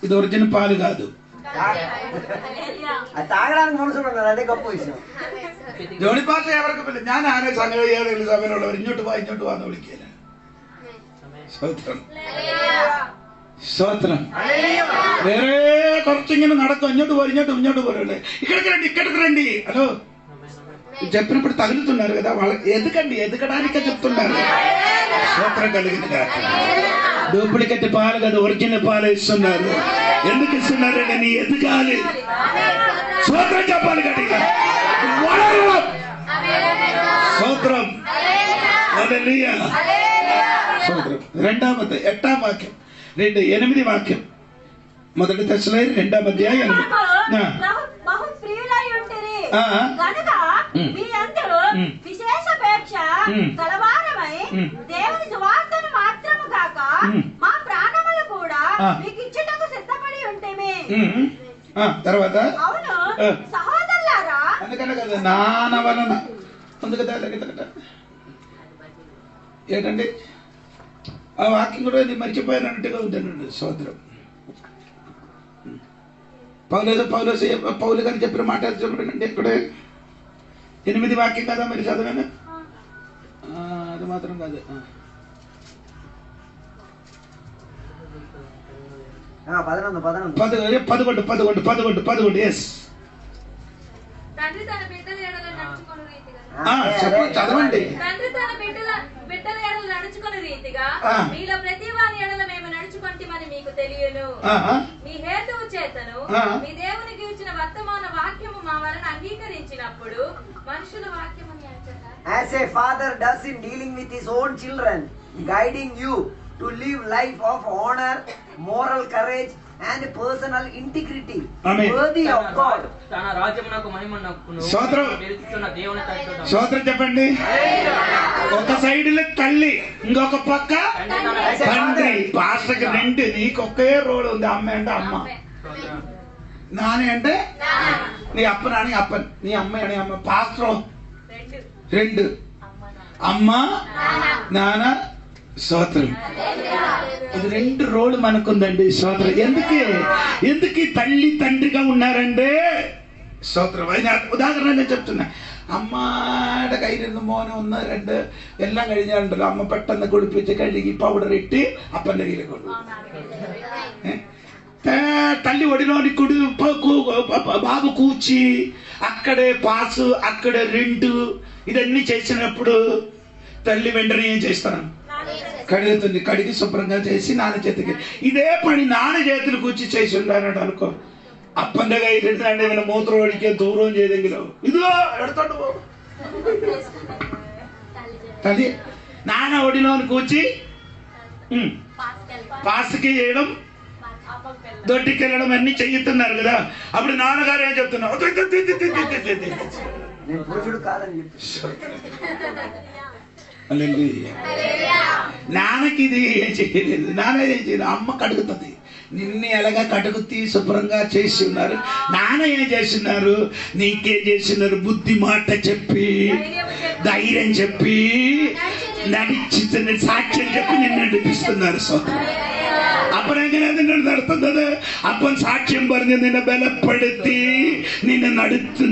ఇది ఒరిజినల్ పాలు కాదు. తాగడానికి మనుషులు ఉన్నారు, అదే గొప్ప విషయం. ജോണി പാസ്റ്റർ അവർക്ക് പിന്നെ ഞാൻ ആരെ സംഘടന സഭയിലുള്ളവർ ഇങ്ങോട്ട് വാന്ന് വിളിക്കില്ല. സ്തോത്രം. വേറെ കുറച്ചിങ്ങനെ നടക്കും, ഇങ്ങോട്ട് പോരല്ലേ, ఇక్కడికి రండి. హలో చెప్పినప్పుడు తగులుతున్నారు కదా, వాళ్ళకి ఎదగడానికే చెప్తున్నారు. స్తోత్రం కలిగిన డూప్లికేట్ పాలు కదా, ఒరిజినల్ పాలు ఇస్తున్నారు. ఎందుకు ఇస్తున్నారంటే నీ ఎదగాలి. స్తోత్రం చెప్పాలి గట్టిగా. స్తోత్రం. హల్లెలూయా. స్తోత్రం. 8వ వాక్యం, 2:8 వాక్యం. మొదటి దశలో 2వ అధ్యాయం 8. కనుక మీరందరూ విశేషపేక్ష కలవారమై దేవుని సువార్తను మాత్రము కాక మా ప్రాణములు కూడా మీకు ఇచ్చుటకు సిద్ధపడి ఉంటేమే. తర్వాత అవును సహోదరులారా, అందుకనే కదా నాన్న వలన ఉంది కదా ఏంటండి ఆ వాక్యం కూడా నేను మర్చిపోయానంటగా ఉందండి. సోదరం పౌలు గారు చెప్పిన మాట చెప్పండి. ఇక్కడ 8 వాక్యం కదా మరి చదవాను, అది మాత్రం కాదు. 11. ఎస్ చదవండి. తండ్రి తన బిడ్డల ఎడల నడుచుకుని రీతిగా మీలో ప్రతి వాని ఎడల మేము నడుచుకుంటామని మీకు తెలియను. మీ హేతువు చేతను మీ దేవునికి ఇచ్చిన వర్తమాన వాక్యము మా వలన అంగీకరించినప్పుడు మనుషుల వాక్యము as a father does in dealing with his own children, guiding you to live life of honor, moral courage and personal integrity worthy of God. తన రాజ్యమునకు మహిమను నిలుచుతున్న దేవుని తట్టు స్తోత్రం చెప్పండి. ఒక సైడ్ లో తల్లి, ఇంకొక పక్క తండ్రి. పాస్టర్కి 2, నీకు ఒకే రోల్ ఉంది. అమ్మ అంటే అమ్మ, నాని అంటే నీ అప్పని అప్పని, నీ అమ్మ అని అమ్మ. పాస్టర్ 2, అమ్మ నాన్న స్తోత్రం. ఇది 2 రోలు మనకుందండి. స్తోత్రం. ఎందుకు తల్లి తండ్రిగా ఉన్నారంటే స్తోత్రం. ഉദാഹരണം ഞാൻ చెప్తున్నా. അമ്മയുടെ കയ്യിലിരുന്ന് മോനെ 1 2 എല്ലാം കഴിഞ്ഞാണ്ടല്ലോ അമ്മ പെട്ടെന്ന് കുളിപ്പിച്ച് കഴുകി പൗഡർ ഇട്ട് അപ്പൻ്റെ കയ്യിൽ കൊണ്ടുപോകും. తల్లి ఒడిలోని కుడి బాబు కూర్చి అక్కడే పాసు అక్కడే రెంటు ఇదన్నీ చేసినప్పుడు తల్లి వెంటనే ఏం చేస్తాను? కడుగుతుంది. కడిగి శుభ్రంగా చేసి నాన్న చేతికి. ఇదే పని నాన్న చేతులు కూర్చి చేసి ఉన్నాడు అనుకో. അപ്പന്റെ കയ്യിലിരുന്നാണ്ട് ഇവനെ മൂത്രം ഒഴിക്കാൻ ദൂരവും ചെയ്തെങ്കിലോ ഇതോ എടുത്തോണ്ട് പോകും. తల్లి నాన్న ఒడిలోని కూర్చి పాసుకి చేయడం దొడ్డికి వెళ్ళడం అన్ని చెయ్యుతున్నారు కదా. అప్పుడు నాన్నగారు ఏం చెప్తున్నారు? నాన్నకి ఇది ఏం చేయలేదు. నాన్న ఏం చేయలేదు. అమ్మ కడుగుతుంది. నిన్ను ఎలాగా కడుగుతీ శుభ్రంగా చేసి ఉన్నారు. నాన్న ఏం చేస్తున్నారు? నీకేం చేస్తున్నారు? బుద్ధి మాట చెప్పి ధైర్యం చెప్పి നടിച്ച് സാക്ഷ്യം చెప్పి నిన్ను నడిపిస్తున్నారు. അപ്പൻ എങ്ങനെയാണ് നിന്നെ നടത്തുന്നത്? അപ്പൻ സാക്ഷ്യം പറഞ്ഞ് നിന്നെ ബലപ്പെടുത്തി നിന്നെ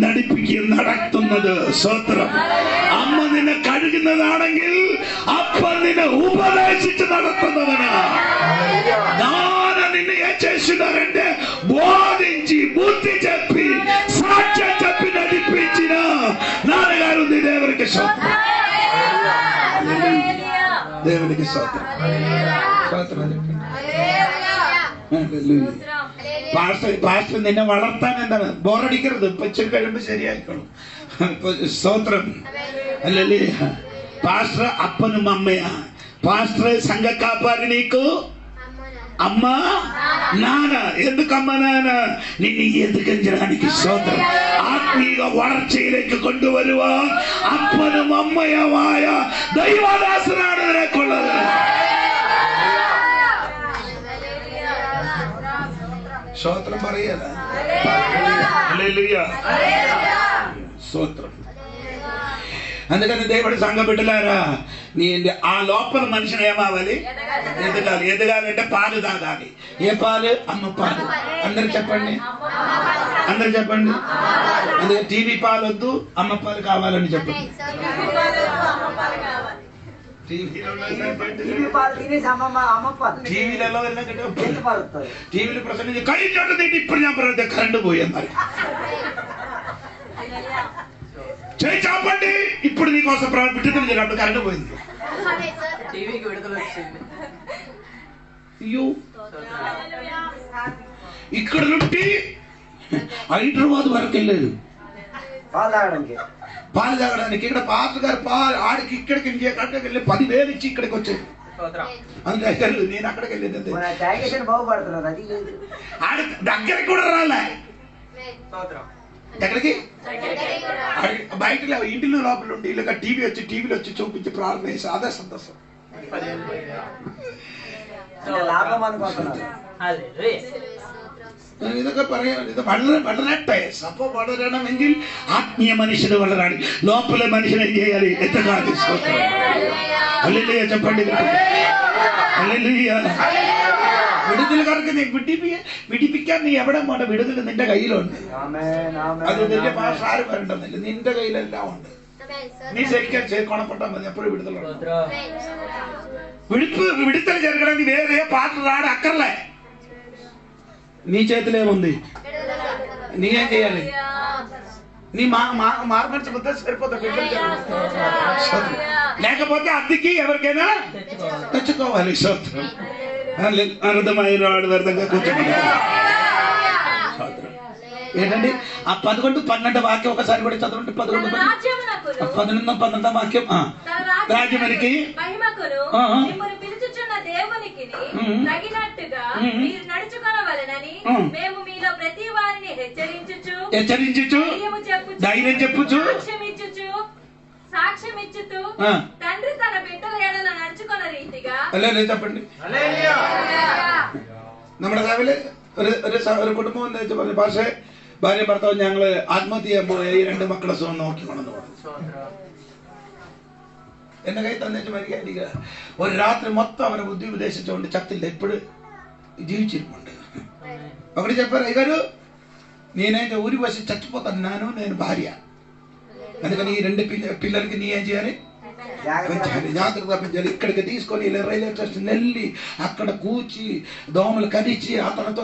നടിപ്പിക്കുകയും നടത്തുന്നത്. സ്തോത്രം. അമ്മ നിന്നെ കഴുകുന്നതാണെങ്കിൽ അപ്പൻ നിന്നെ ഉപദേശിച്ച് നടത്തുന്നവനാ. నాన్న నిన్ను ఏం చేస్తున్నారంటే బోధించి బుద్ధి చెప్పి సాక్ష్యం చెప్పి నడిపించిన నాన్నగారు ఉంది. దేవునికి స్తోత్రం. దేవునికి స్తోత్రం. പാസ്റ്റർ നിന്നെ വളർത്താൻ എന്താണ്? ബോറടിക്കരുത്. ഇച്ചിരി കഴിയുമ്പോ ശരിയായിക്കോളും. സ്തോത്രം. അല്ലല്ലേ? പാസ്റ്റർ അപ്പനും അമ്മയാ. పాస్టర్ సంఘ కాపాడి నీకు అమ్మ నాన్న. ఎందుకు అమ్మ నాన్న? నిన్ను ఎదుగించడానికి. స్తోత్రం. ആത്മീക വളർച്ചയിലേക്ക് കൊണ്ടുവരുവാൻ അപ്പനും അമ്മയുമായ ദൈവദാസനാണ് നിനക്കുള്ളത്. స్తోత్రం പറയാ. హల్లెలూయా. స్తోత్రం. అందుకని దేవుడి సంఘ బిడ్డలారా, నీ ఆ లోపల మనిషిని ఏమావాలి? ఎదగాలంటే పాలు తాగాలి. ఏ పాలు? అమ్మ పాలు. అందరు చెప్పండి. అందుకే టీవీ పాలు వద్దు, అమ్మ పాలు కావాలని చెప్పండి. టీవీలో ప్రసంగం കഴിഞ്ഞോട്ട് ఇప్పుడు ഞാൻ പറയുന്നത് കറണ്ട് പോയി എന്നാൽ చేయి చాపండి. ఇప్పుడు నీకోసం విడుదల చేయాలి. కరెంట్ పోయింది. అయ్యో, ఇక్కడ నుండి హైదరాబాద్ వరకు వెళ్ళలేదు పాలు తాగడానికి. ఇక్కడ పాస్టర్ గారు ఆడికి ఇక్కడికి వెళ్ళి 10,000 ఇచ్చి ఇక్కడికి వచ్చేది. అందుకే నేను అక్కడికి వెళ్ళేది. ఆడ దగ్గరికి కూడా రాలే. ఎక్కడికి? బయట ఇంటిలో లోపల ఉండి ఇలాగ టీవీలో వచ్చి చూపించి ప్రార్థన చేసి అదే సంతోషం. ഇതൊക്കെ പറയാം. ഇത് വളരട്ടെ. സഭ വളരണമെങ്കിൽ ആത്മീയ മനുഷ്യന് വളരാണ്. ലോപ്പലെ മനുഷ്യനെ ചെയ്യാൻ എത്തക്കാലം. ഹല്ലേലൂയ చెప్పండి. ഹല്ലേലൂയ. വിടുതലുകാർക്ക് വിടിപ്പിക്കാൻ നീ എവിടെ പോണ്ട? വിടുതൽ നിന്റെ കയ്യിലുണ്ട്. അത് നിന്റെ ഭാഷ ആരും വരണ്ടെന്നില്ല. നിന്റെ കയ്യിലെല്ലാം ഉണ്ട്. നീ ശരിക്കും ഗുണപ്പെട്ടാൽ മതി. എപ്പോഴും വിടുതലുണ്ട്. విడుదల జరగడానికి వేరే పాత్ర రాడు అక్కర్లే. నీ చేతిలేముంది? నీకేం చేయాలి? నీ మార్పించబోతే సరిపోతుంది. లేకపోతే అద్దెకి ఎవరికైనా తెచ్చుకోవాలి. స్తోత్రం. అర్థమైన వాడు వ్యర్థంగా కూర్చుంటాడు. ఏంటండి ఆ 11, 12 వాక్యం ఒకసారి కూడా చదవండి. 11, 12 వాక్యం. రాజ్యమునికి హెచ్చరించుచు ధైర్యం చెప్పుచు సాక్ష్యం ఇచ్చుతూ తండ్రి తన బిడ్డల ఎడల నడుచుకున్న రీతిగా. చెప్పండి. നമ്മുടെ രാവിലെ ഒരു കുടുംബം എന്ന് വെച്ച് പറഞ്ഞു, പക്ഷേ ഭാര്യ ഭർത്താവ് ഞങ്ങള് ആത്മഹത്യ ചെയ്യാൻ പോയ ഈ 2 മക്കളെ സുഖം നോക്കിക്കൊണ്ടെന്ന് പറഞ്ഞു. എന്നകൈ തന്നിട്ട് മരിക്കാതിരിക്കുക. ഒരു രാത്రి మొత్తం അവരെ బుద్ధి ఉపదేశించుകൊണ്ട് చత్తిല്ല ఎప్పుడు జీవించిరుకుండు. ఒకటి చెప్పారు, అయ్యగారు నేనైతే ఊరికి వచ్చి చచ్చిపోతాను, నేను భార్య, అందుకని ఈ 2 పిల్లలకి నీ ఏం చేయాలి, జాగ్రత్త పెంచాలి. ఇక్కడికి తీసుకొని రైల్వే స్టేషన్ వెళ్ళి అక్కడ కూర్చి దోమలు కరిచి అతనితో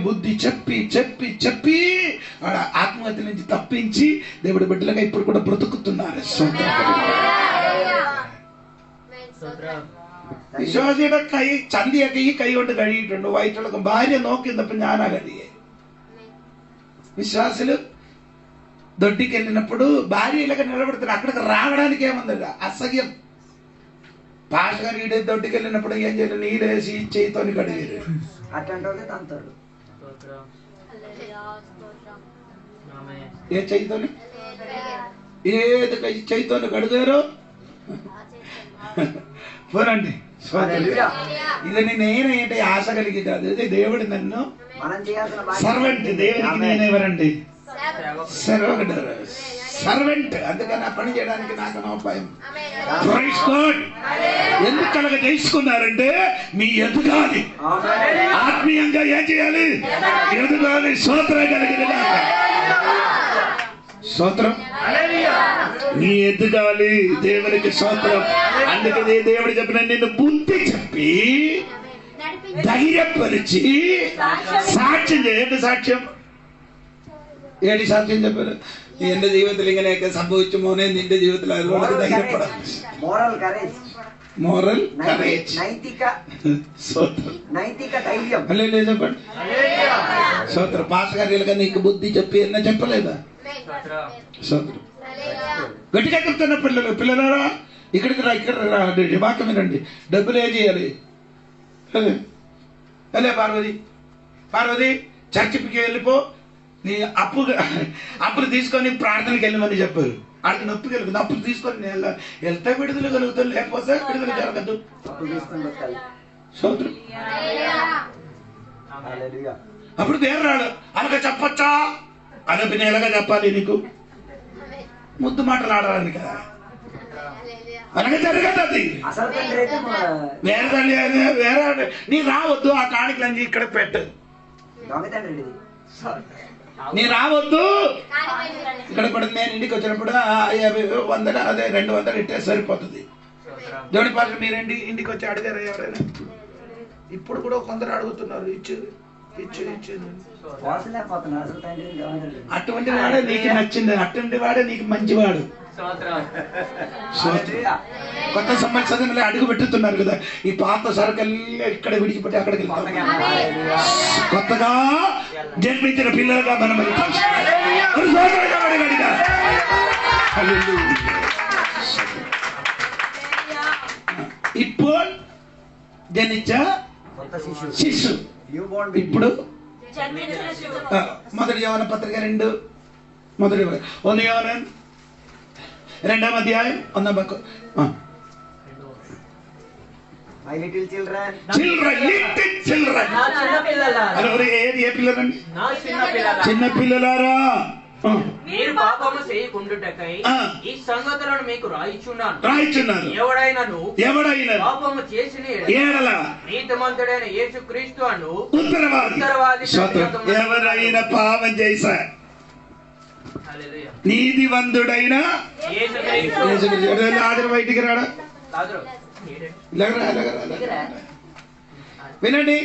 బుద్ధి చెప్పి చెప్పి చెప్పి ఆత్మహత్య నుంచి తప్పించి దేవుడి బిడ్డలుగా ఇప్పుడు కూడా బ్రతుకుతున్నారు. വിശ്വാസിയുടെ കൈ ചന്തിയൊക്കെ ഈ കൈ കൊണ്ട് കഴിയിട്ടുണ്ട്. വയറ്റുള്ള ഭാര്യ നോക്കിന്നപ്പോ ഞാനാ കഴിയേ. విశ్వాసులు దొడ్డికి వెళ్ళినప్పుడు భార్య ఇలాగ నిలబడుతున్నారు, అక్కడికి రావడానికి ఏముందట అసహ్యం. పాస్ గారు ఈడే దొడ్డికి వెళ్ళినప్పుడు ఏం చేయాలి, నీళ్ళేసి చేయితో కడిగారు. ఏ చేయితో ఏది చేయితో కడిగారు పోరండి. ఇది నేనేంటి ఆశ కలిగి కాదు, ఇది దేవుడు నన్ను సర్వెంట్. దేవునికి నేనెవరండి, సర్వెంట్. అందుకని ఆ పని చేయడానికి నాకు నోపాయం. ఎందుకు కలగ చేసుకున్నారంటే మీ ఎదగాలి, ఆత్మీయంగా ఏం చేయాలి, ఎదగాలి. స్తోత్రం కలిగిన స్తోత్రం, నీ ఎదగాలి దేవునికి స్తోత్రం. అందుకని దేవుడు చెప్పిన నిన్ను బుద్ధి చెప్పి ധൈര്യപ്പരിച്ച് സാക്ഷ്യം ചെയ്യേണ്ട സാക്ഷ്യം ഏടി സാക്ഷ്യം చెప్పారు. എന്റെ ജീവിതത്തിൽ ഇങ്ങനെയൊക്കെ സംഭവിച്ചു മോനെ, നിന്റെ ജീവിതത്തിൽ അതുകൊണ്ട് ധൈര്യപ്പെടാം. മോറൽ കറേജ്, నైతిక ధైర్యం. అల్లే చెప్పండి. స్తోత్రం. పాస్గారిగా నీకు బుద్ధి చెప్పి ఎన్న చెప్పలేదా? స్తోత్రం. గట్టిగా చెప్తున్న పిల్లలారా ఇక్కడికి రా, ఇక్కడ రా, వాక్యం వినండి. డబ్బులు ఏం చేయాలి? అలే పార్వతి చర్చికి వెళ్ళిపో, నీ అప్పులు తీసుకొని ప్రార్థనకి వెళ్ళమని చెప్పారు. ఆడికి నొప్పి కలుగుతుంది, అప్పులు తీసుకొని వెళ్తే విడుదల కలుగుతుంది, లేకపోతే విడుదల జరగదు. సోదరు అప్పుడు వేరే రాడు అలాగ చెప్పొచ్చా, అదే పిన్న ఎలాగా చెప్పాలి నీకు, ముద్దు మాటలు ఆడాలని కదా, అలాగే జరగదు. అది వేరే తల్లి వేరే నీ రావద్దు, ఆ కాணிకలన్నీ ఇక్కడ పెట్టు, నీ రావద్దు ఇక్కడ కూడా. నేను ఇంటికి వచ్చినప్పుడు 50, 100 అదే 200 ఇట్టే సరిపోతుంది. జోడి పాటలు మీరు ఇంటికి వచ్చి అడిగారు ఎవరైనా? ఇప్పుడు కూడా కొందరు అడుగుతున్నారు, ఇచ్చు. అటువంటి వాడే నీకు నచ్చింది, అటువంటి వాడే నీకు మంచివాడు. కొత్త సంవత్సరంలో అడుగు పెట్టుతున్నారు కదా, ఈ పాత సరుకల్ని ఇక్కడ విడిచిపెట్టి అక్కడికి వెళ్తాం. కొత్తగా జన్మించిన పిల్లలుగా మనం ఇప్పుడు జనించ శిశు ఇప్పుడు మొదటి యోహాను పత్రిక 2 1 యోహాను 2వ అధ్యాయం 1వ వాక్యం. My little children. ఏ పిల్లలండి? చిన్న పిల్లలారా, మీరు పాపము చేయకుండుటకై ఈ సంగతులను మీకు రాయిచున్నాను. ఎవడైనా పాపము చేసిన ఎడల నీతిమంతుడైన యేసుక్రీస్తు అను ఉత్తరవాది. ఎవరైనా పాపం చేసా నీతివంతుడైన యేసుక్రీస్తు బయటికి రాడా? వినండి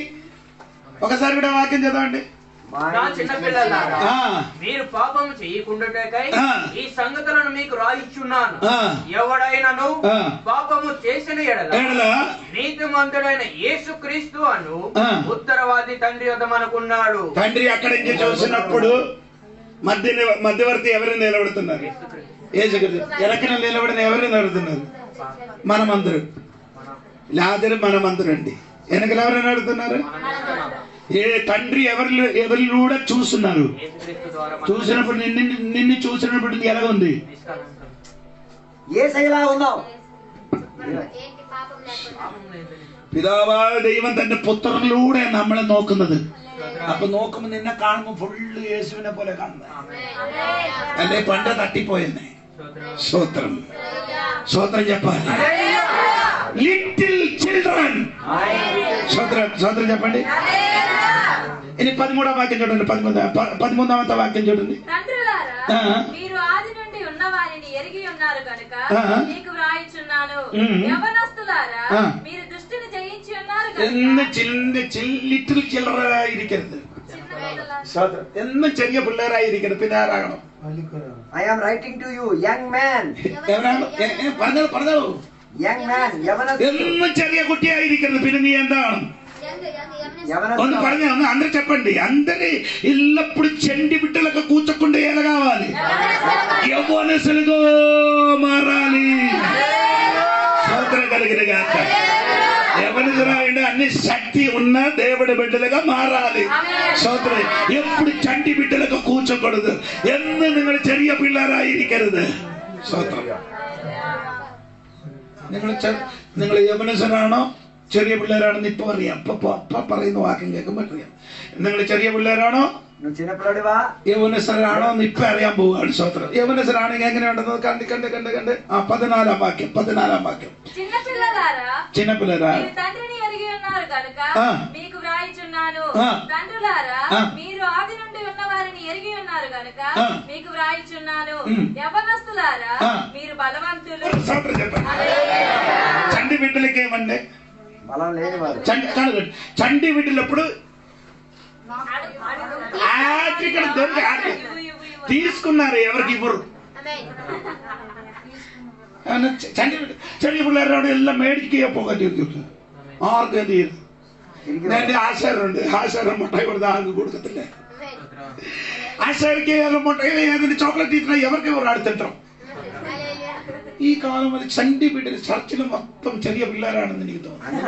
ఒకసారి కూడా వాక్యం చదవండి. చిన్న పిల్లలారా, మీరు పాపము చేయకుండుటకై ఈ సంగతులను మీకు రాయిచున్నాను. ఎవడైనను పాపము చేసిన ఎడల నీతిమంతుడైన యేసుక్రీస్తు అను ఉత్తరవాది తండ్రి యొద్ద మనకున్నాడు. తండ్రి అక్కడి నుంచి చూసినప్పుడు మధ్యవర్తి ఎవరిని నిలబడుతున్నారు? యేసుక్రీస్తు. వెనకన నిలబడిన ఎవరిని నిలబడుతున్నారు? మనమందరు. లాజరు మనమందరండి. వెనకలు ఎవరైనా అడుగుతున్నారు? ఏ తండ్రి ఎవరిని కూడా చూస్తున్నారు. చూసినప్పుడు నిన్ను చూసినప్పుడు ఎలా ఉంది? പിതാവായ ദൈവം തന്റെ പുത്രനിലൂടെ നമ്മളെ നോക്കുന്നത്. അപ്പൊ നോക്കുമ്പോ നിന്നെ കാണുമ്പോ ഫുള്ള് യേശുവിനെ പോലെ കാണുന്നത് അല്ലേ? പണ്ട് തട്ടിപ്പോയെന്നെ. സ്തോത്രം. స్తోత్రం చెప్పాలి. లిటిల్ చిల్డ్రన్, స్తోత్రం చెప్పండి. ఇది 13వ వాక్యం చూడండి, 13వ వాక్యం చూడండి. మీరు ఆది నుండి ఉన్న వారిని ఎరిగి ఉన్నారు కనుక మీకు వ్రాయిచున్నాను. యవనస్తులారా, మీరు దుష్టుని జయించి ఉన్నారు కనుక. லிటిల్ చిల్డ్రన్ എന്നും ചെറിയ പിള്ളേരായിരിക്കണം. പിന്നെ ആരാകണം? I am writing to you, young man. പറഞ്ഞോ. Young man, എന്നും ചെറിയ കുട്ടിയായിരിക്കണം. പിന്നെ നീ എന്താണ്? ഒന്ന് പറഞ്ഞ ഒന്ന് అందరు చెప్పండి. అందరి ఎల్లప్పుడు చండి బిడ్డలకు కూర్చోకుండా ఎలా కావాలి? యవ్వనస్తులుగా మారాలి. స్తోత్రం కలిగిన గాక. యవ్వనస్తురాలు అన్ని శక్తి ఉన్న దేవుడి బిడ్డలుగా మారాలి. స్తోత్రం. ఎప్పుడు చండి బిడ్డలకు కూర్చోకూడదు. എന്ന് നിങ്ങൾ ചെറിയ പിള്ളേരായിരിക്കരുത്. స్తోత్రం. നിങ്ങൾ യവനസ്ഥരാണോ ചെറിയ പിള്ളേരാണെന്ന് ഇപ്പൊ അറിയാം. ഇപ്പൊ പറയുന്ന വാക്യം കേൾക്കുമ്പോൾ അറിയാം. നിങ്ങൾ ചെറിയ പിള്ളേരാണോ യവനസ്ഥരാണോ എന്ന് ഇപ്പൊ അറിയാൻ പോവുകയാണ്. స్తోత్రం. യവനസ്ഥരാണെങ്കിൽ എങ്ങനെയുണ്ടെന്ന് കണ്ട് 14ാം വാക്യം. చిన్నపిల్లరా, తండ్రిని ఎరిగి ఉన్నారు కనుక మీకు వ్రాయిచున్నాను. తండ్రులారా, మీరు ఆది నుండి ఉన్న వారిని ఎరిగి ఉన్నారు కనుక మీకు వ్రాయిచున్నాను. యవనస్తులారా, మీరు బలవంతులు. చండి బిడ్డలకి ఏమండి? బలం లేని వారు. చండి బిడ్డలప్పుడు తీసుకున్నారు, ఎవరికి ఇవ్వరు. ചെറിയ പിള്ളേരോട് എല്ലാം മേടിക്കുക പോകാൻ ചോദിക്കും. ആർക്കും എന്ത് ചെയ്യും? എന്റെ ആശാരുണ്ട്. ആശാരം മുട്ടായി കൊടുത്ത ആർക്കും കൊടുക്കത്തില്ല. ആശാരിക്ക് മുട്ടായി ചോക്ലേറ്റ് ഇത്ര എവർക്ക് ഇവർ അടുത്തിട്ടും. ഈ കാലം വരെ ചണ്ടി വീട്ടിൽ ചർച്ചിൽ മൊത്തം ചെറിയ പിള്ളേരാണെന്ന് എനിക്ക് തോന്നുന്നു.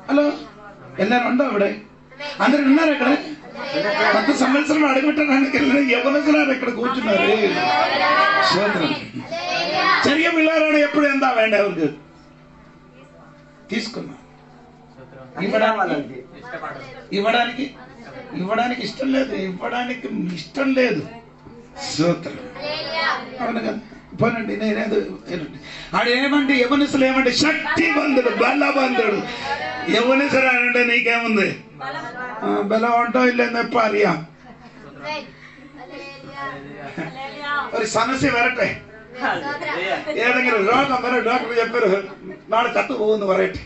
ഹലോ, എല്ലാരും ഉണ്ടോ അവിടെ? అందరు ఉన్నారా ఇక్కడ? 10 సంవత్సరాలు అడుగుపెట్టడానికి యవనస్తులారు ఇక్కడ కూర్చున్నారు. ചെറിയ പിള്ളേരാണ് എപ്പോഴും എന്താ വേണ്ട അവർക്ക്? తీసుకున్నా ఇవ్వడానికి ఇష్టం లేదు. ఇష్టం లేదు. స్తోత్రం. పోనండి. నేనేదో ఆడేమంటే యవనస్తులు ఏమంటే శక్తివంతుడు, బలవంతుడు. యవనస్తులు అంటే నీకేముంది? ബലം ഉണ്ടോ ഇല്ലെന്ന് എപ്പോ അറിയാം? ഒരു സമസ്യ വരട്ടെ, ഏതെങ്കിലും രോഗം വരെ ഡോക്ടർ చెప్పారు നാളെ ചത്തു പോകുമെന്ന് പറയട്ടെ.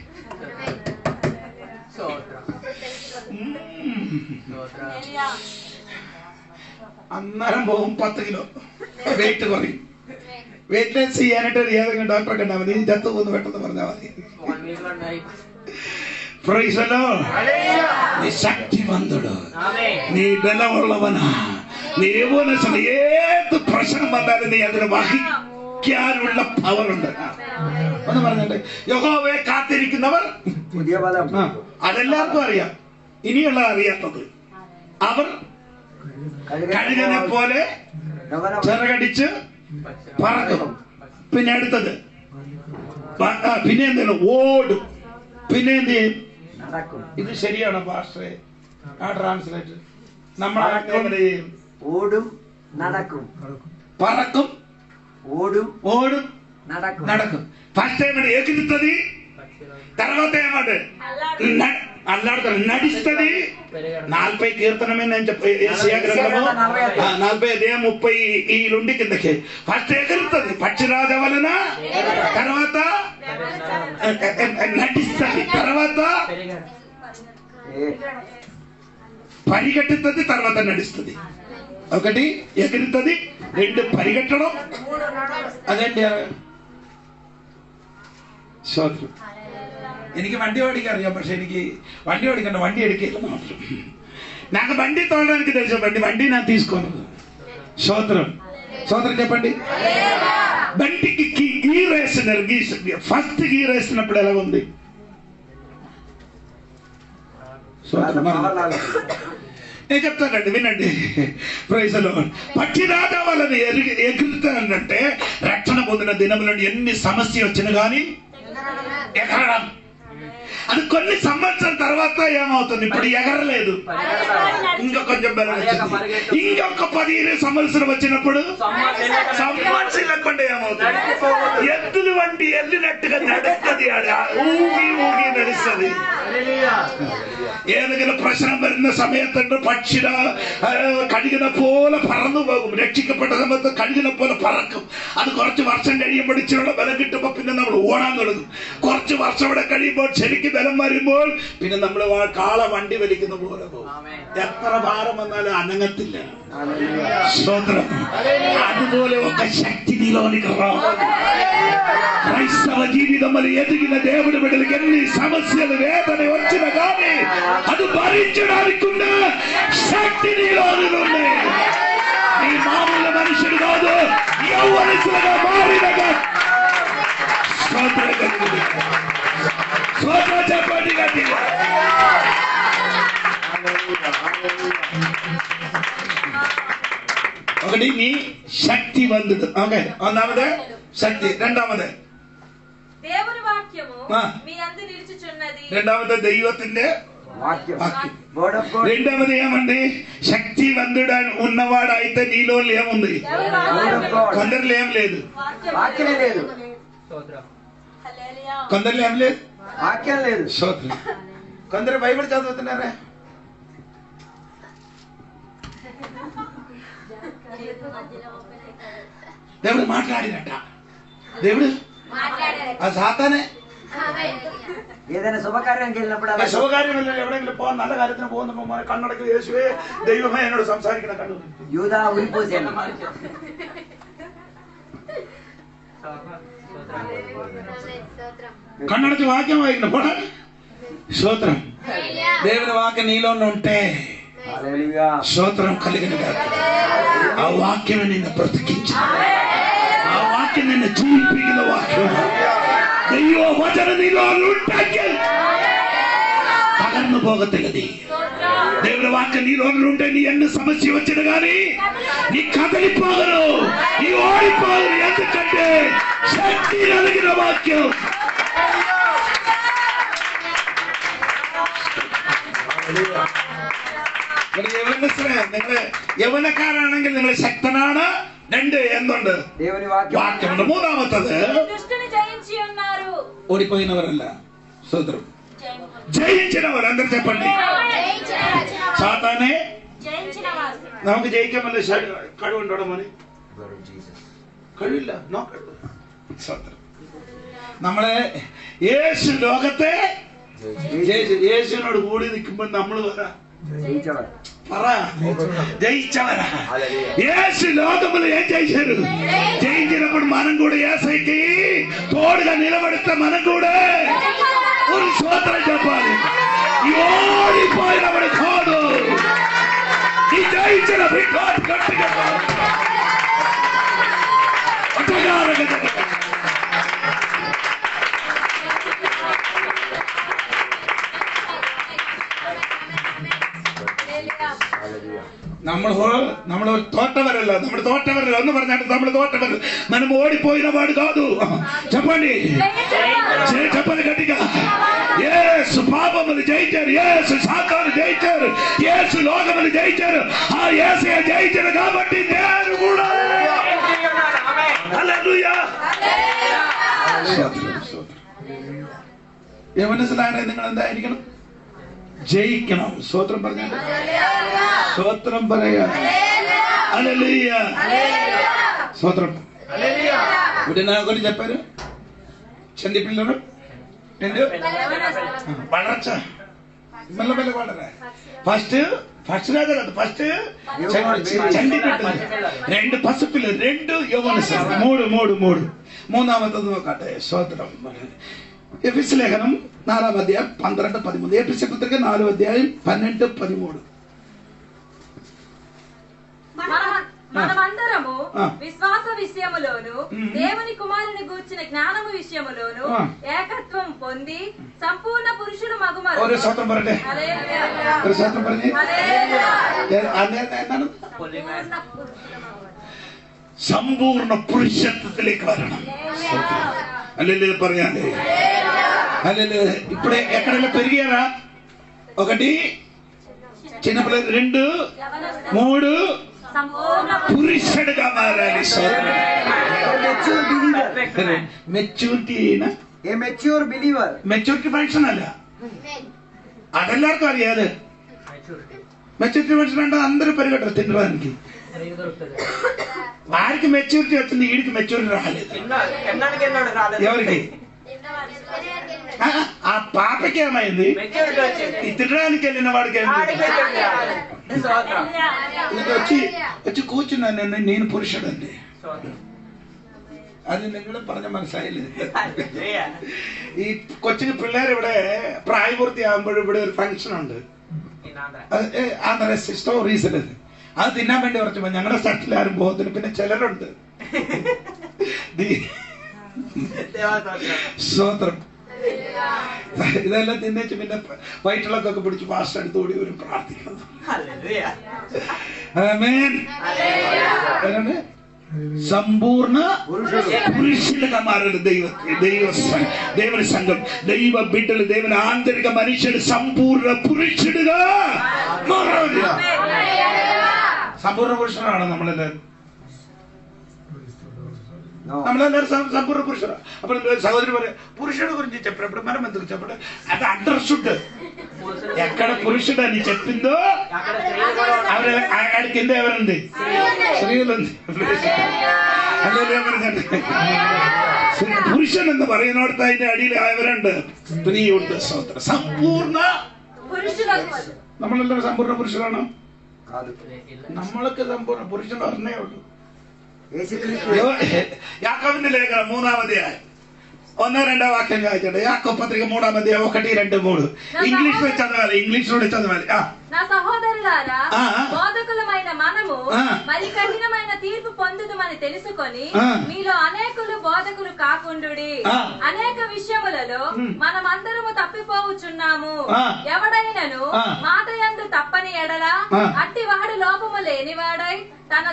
അന്നേരം പോകും 10 കിലോ വെയിറ്റ് കുറയും. വെയിറ്റ് ലോസ് ചെയ്യാനായിട്ട് ഏതെങ്കിലും ഡോക്ടറെ കണ്ടാൽ മതി. ചത്തു പോകുന്നു പെട്ടെന്ന് പറഞ്ഞാൽ മതി. നീ ശക്തിവന്തുడు, നീ ബലമുള്ളവനാ, നീ യൗവനസ്ഥനാ. ഏത് പ്രശ്നം വന്നാലും നീ അതിനെ വഹിക്കാനുള്ള പവറുണ്ട്. ഒന്ന് പറഞ്ഞിട്ട് യഹോവയെ കാത്തിരിക്കുന്നവർ പുതിയ ബലം. അതെല്ലാവർക്കും അറിയാം. ഇനിയുള്ള അറിയാത്തത്, അവർ കഴുകനെ പോലെ ചിറകടിച്ച് പറക്കും. പിന്നെ അടുത്തത് പിന്നെ എന്താണ്? ഓടും. പിന്നെ എന്ത് ചെയ്യും? ഇത് ശരിയാണോ പാസ്റ്ററെ? ആ ട്രാൻസ്ലേറ്റ് നമ്മളെ ഓടും, നടക്കും. പറക്കും, ఓடும் ఓடும் నడకు నడకు. ఫస్ట్ ఏమంటే ఎగురుతుంది, తర్వాత ఏమంటే అల్లాడుతుంది, నడుస్తుంది. 40 కీర్తనమే నేను ఏషియా గ్రంథము 40 అధ్యాయం 30 ఈ నుండి కిందకి. ఫస్ట్ ఎగురుతుంది పక్షిరాజ వలన, తర్వాత నటిస్తుంది, తర్వాత పరిగెట్టుతుంది, తర్వాత నడుస్తుంది. ఒకటి ఎగురుతుంది, 2 పరిగెట్టడం. അതെന്റെ ശോത്രം. എനിക്ക് വണ്ടി ഓടിക്കാൻ അറിയാം, പക്ഷെ എനിക്ക് വണ്ടി ഓടിക്കണ്ട, വണ്ടി എടുക്കില്ല മാത്രം. నాకు బండి తోడడానికి తెలుసు, బండి నా తీసుకోను. స్తోత్రం స్తోత్రం చెప్పండి. బండికి గీర్ వేస్తున్నారు. ఫస్ట్ గీర్ వేస్తున్నప్పుడు ఎలా ఉంది? నేను చెప్తానండి, వినండి. Praise the lord. పక్షిరాజ వాళ్ళని ఎగురుతానంటే రక్షణ పొందిన దినములను ఎన్ని సమస్య వచ్చినా కానీ ఎగరడం. అది కొన్ని సంవత్సరాల తర్వాత ఏమవుతుంది, ఇప్పుడు ఎగరలేదు, ఇంకా కొంచెం ఇంకొక 15 సంవత్సరం వచ్చినప్పుడు సంవత్సరం ఏమవుతుంది, ఎద్దులు వంటి వెళ్ళినట్టుగా నడుస్తుంది, ఊగి ఊగి నడుస్తుంది. ഏതെങ്കിലും പ്രശ്നം വരുന്ന സമയത്തുണ്ട് പക്ഷിട കഴുകിനെ പോലെ പറന്നു പോകും. രക്ഷിക്കപ്പെട്ട സമയത്ത് കഴുകിനെ പോലെ പറക്കും. അത് കുറച്ച് വർഷം കഴിയുമ്പോൾ ഇച്ചിരിയുള്ള ബലം കിട്ടുമ്പോൾ പിന്നെ നമ്മൾ ഓടാൻ തുടങ്ങും. കുറച്ച് വർഷം ഇവിടെ കഴിയുമ്പോൾ ശരിക്കും ബലം വരുമ്പോൾ പിന്നെ നമ്മൾ കാള വണ്ടി വലിക്കുന്ന പോലെ പോകും. എത്ര ഭാരം വന്നാലും അനങ്ങത്തില്ല. സ്തോത്രം. അതുപോലെ ఒక శక్తి నీలోనికి రావాలి. క్రైస్తవ జీవితంలో ఎదిగిన దేవుడి బిడ్డలకు ఎన్ని సమస్యలు వేదన వచ్చినా కానీ అది భరించడానికి ఉన్న శక్తి నీలోని ఉన్నాయి. నీ మామూలు మనుషుడు కాదు, యవ్వనస్తులుగా మారినగా స్తోత్రం చెప్పండి గట్టిగా. ఒకటి నీ శక్తివంతుడు. ఓకే, ఒన్నామదే శక్తి. രണ്ടാമത് దేవుని వాక్యము మీ యందు నిలుచుచున్నది. രണ്ടാമത്തെ ദൈവത്തിന്റെ వాక్యం. రెండవది ఏమండి, శక్తివంతుడు ఉన్నవాడైతే నీలో ఏముంది, కొందరిలో ఏం లేదు, వాక్యమే లేదు, కొందరిలో ఏం లేదు, వాక్యం లేదు. స్తోత్రం. కొందరు బైబిల్ చదువుతున్నారా, దేవుడు మాట్లాడినట్ట, దేవుడు ఆ సాతానే ఏదైనా శుభకార్యానికి వెళ్ళినప్పుడు ശുഭകാര്യം എവിടെയെങ്കിലും പോകാൻ നല്ല കാര്യത്തിന് പോകുന്ന കണ്ണടക്ക് യേശുവേ ദൈവമേ എന്നോട് സംസാരിക്കുന്ന കണ്ണു యూదా ఉరిపోసాను. కన్నడకి వాక్యం వాయిన పోడా. స్తోత్రం. దేవుని వాక్యం నీలో ఉంటే స్తోత్రం కలిగిన ఆ వాక్యం నిన్ను బ్రతికించు. ఆ వాక్యం నిన్ను జీవిపిన వాక్యం దైవ వచనం నీలో ఉంటే పగర్ను పోగతిల్లది. దేవుని వాక్యం నీలో ఉంటే నీ ఎన్ని సమస్య వచ్చిన గాని నీ కదలిపోగరు, నీ ఓడిపోగరు. ఎందుకంటే శక్తి కలిగిన వాక్యం. നിങ്ങൾ യൗവനക്കാരാണെങ്കിൽ നിങ്ങൾ ശക്തനാണ്. രണ്ട് എന്തുണ്ട്, దేవుని വാക്യമുണ്ട്. മൂന്നാമത്തത് దుష్టుని జయించి ఉన్నారు. ഓടിപ്പോയിനവരല്ല, സ്വതന്ത്രം ജയിച്ചിനവർ. అందరు చెప్పండి, സാത്താനെ జయించిన వారు. നമുക്ക് ജയിക്കാൻ വല്ല കഴിവുണ്ടോ മോനെ? കഴിവില്ല. സ്വതന്ത്രം. നമ്മളെ യേശു ലോകത്തെ യേശുവിനോട് കൂടി നിൽക്കുമ്പോൾ നമ്മൾ പറ జయించవరా. యేసు లోకములు ఏం చేశారు, జయించినప్పుడు మనం కూడా యేసయ్యకి తోడుగా నిలబడితే మనం కూడా ఒక స్తోత్రం చెప్పాలి. ఓడిపోయినప్పుడు కాదు, ఈ జయించిన గట్టిగా നമ്മൾ തോറ്റവരല്ല, നമ്മൾ തോറ്റവരല്ല എന്ന് പറഞ്ഞാൽ നമ്മൾ തോറ്റവരല്ല. మనం ఓడిపోయిన వాడు కాదు. చెప్పండి, చెప్పండి గట్టిగా. యేసు పాపములు జయించారు, యేసు సాతాను జయించారు, యేసు లోకములు జయించారు. ఆ యేసయ్య జయించారు కాబట్టి నేను కూడా. హల్లెలూయా. യവനസിലാണ് നിങ്ങൾ എന്തായിരിക്കണം, ജയിക്കണം. സ്തോത്രം പറഞ്ഞാൽ സ്തോത്രം പറയാ. హల్లెలూయ. స్തోత్రం. ఇప్పుడు నాకు చెప్పారు, చండి పిల్లలు വളർച്ച మెల్లమెల్ల వాళ్ళరా. ఫస్ట్ రాజు కాదు, ఫస్ట్ చండి బిడ్డలు, రెండు పసిపిల్లలు, రెండు యవ్వనస్తులు, మూడు మూന്നാമത്തത് നോക്കട്ടെ. സ്തോത്രം. ఎఫెసీ లేఖనం 4వ అధ్యాయం 12-13. ఎఫెసీ పత్రిక 4వ అధ్యాయం 12-13. మనమందరము విశ్వాస విషయములోను దేవుని కుమారుని గూర్చిన జ్ఞానము విషయములోను ఏకత్వం పొంది సంపూర్ణ పురుషుడు మగుమరు. ഒരു സ്വത്രം പറയട്ടെ, ഒരു സ്വത്രം പറഞ്ഞേ. സമ്പൂർണ്ണ പുരുഷത്വത്തിലേക്ക് വരണം. അല്ലെങ്കിൽ പറയാനേ ఇప్పుడే ఎక్కడైనా పెరిగారా? 1 చిన్నపిల్లలు, 2 3 పురుషుడుగా మారాలి. മെച്ചൂരിറ്റി മെച്ചൂരിറ്റി ഫങ്ഷൻ അല്ല, അതെല്ലാവർക്കും അറിയാതെ. మెచ్యూరిటీ ఫంక్షన్ అంటే అందరూ పరిగెట్టరు తినడానికి. వారికి మెచ్యూరిటీ వచ్చింది, వీడికి మెచ్యూరిటీ రాలేదు. ఎవరికి? ఆ పాపకి ఏమైంది? ఈ తినడానికి వెళ్ళిన వాడికి వచ్చి కూర్చున్నాను నేను పురుషుడండి. അത് നിങ്ങൾ പറഞ്ഞ മനസ്സിലായില്ലേ? ഈ കൊച്ചിന് പിള്ളേർ ഇവിടെ പ്രായപൂർത്തിയാകുമ്പോൾ ഇവിടെ ഒരു ഫംഗ്ഷൻ ഉണ്ട്, ആന്ധ്ര സ്റ്റോറീസിൽ. അത് തിന്നാൻ വേണ്ടി കുറച്ച് ഞങ്ങളുടെ സ്ഥലത്തിൽ ആരും പോകത്തില്ല. പിന്നെ ചിലരുണ്ട് സ്തോത്രം, ഇതെല്ലാം തിന്നേച്ച് പിന്നെ വയറ്റിളക്കൊക്കെ പിടിച്ച് പാസ്റ്റ് അടുത്ത് ഓടി ഒരു പ്രാർത്ഥിക്കുന്നത്. സമ്പൂർണ്ണ പുരുഷులుగా మారాలి. దేవుని సంఘం, దైవ బిడ్డలు, దేవుని ఆంతరిక మనిషిని సంపూర్ణ పురుషుడుగా మారాలి. సంపూర్ణ పురుషురాണ് നമ്മളെല്ലാവരും. సంపూర్ణ పురుషుడు. అప్పుడు సహోదరి పురుషుడు గురించి చెప్పినప్పుడు మనం ఎందుకు చెప్పడం? అది అండర్స్టూడ్. ఎక్కడ పురుషుడు అని చెప్పిందో ఆడ కింద ఎవరుంది? സ്ത്രീകളുണ്ട്. പുരുഷൻ എന്ന് പറയുന്നിടത്ത് അതിന്റെ അടിയിൽ അവരുണ്ട്, സ്ത്രീയുണ്ട്. സമ്പൂർണ്ണ നമ്മളെല്ലാവരും സമ്പൂർണ്ണ പുരുഷനാണോ? നമ്മളൊക്കെ സമ്പൂർണ്ണ പുരുഷൻ പറഞ്ഞേ ഉള്ളൂ. യാക്കോബിന്റെ ലേഖനം 3-ാം അധ്യായം 1-2 വാക്യം വായിച്ചോട്ടെ. യാക്കോബ് പത്രിക 3-ാം അധ്യായം 1-2-3. ఇంగ్లీష్లో చదవాలి, ఇంగ్లీష్లో చదవాలి. నా సహోదరులారా, బోధకులమైన మనము మరి కఠినమైన తీర్పు పొందుదుమని తెలుసుకొని మీలో అనేకులు బోధకులు కాకుండుడి. అనేక విషయములలో మనమందరము తప్పిపోవచ్చున్నాము. ఎవడైనను మాట యందు తప్పని ఎడల అట్టి వాడు లోపము లేనివాడై తన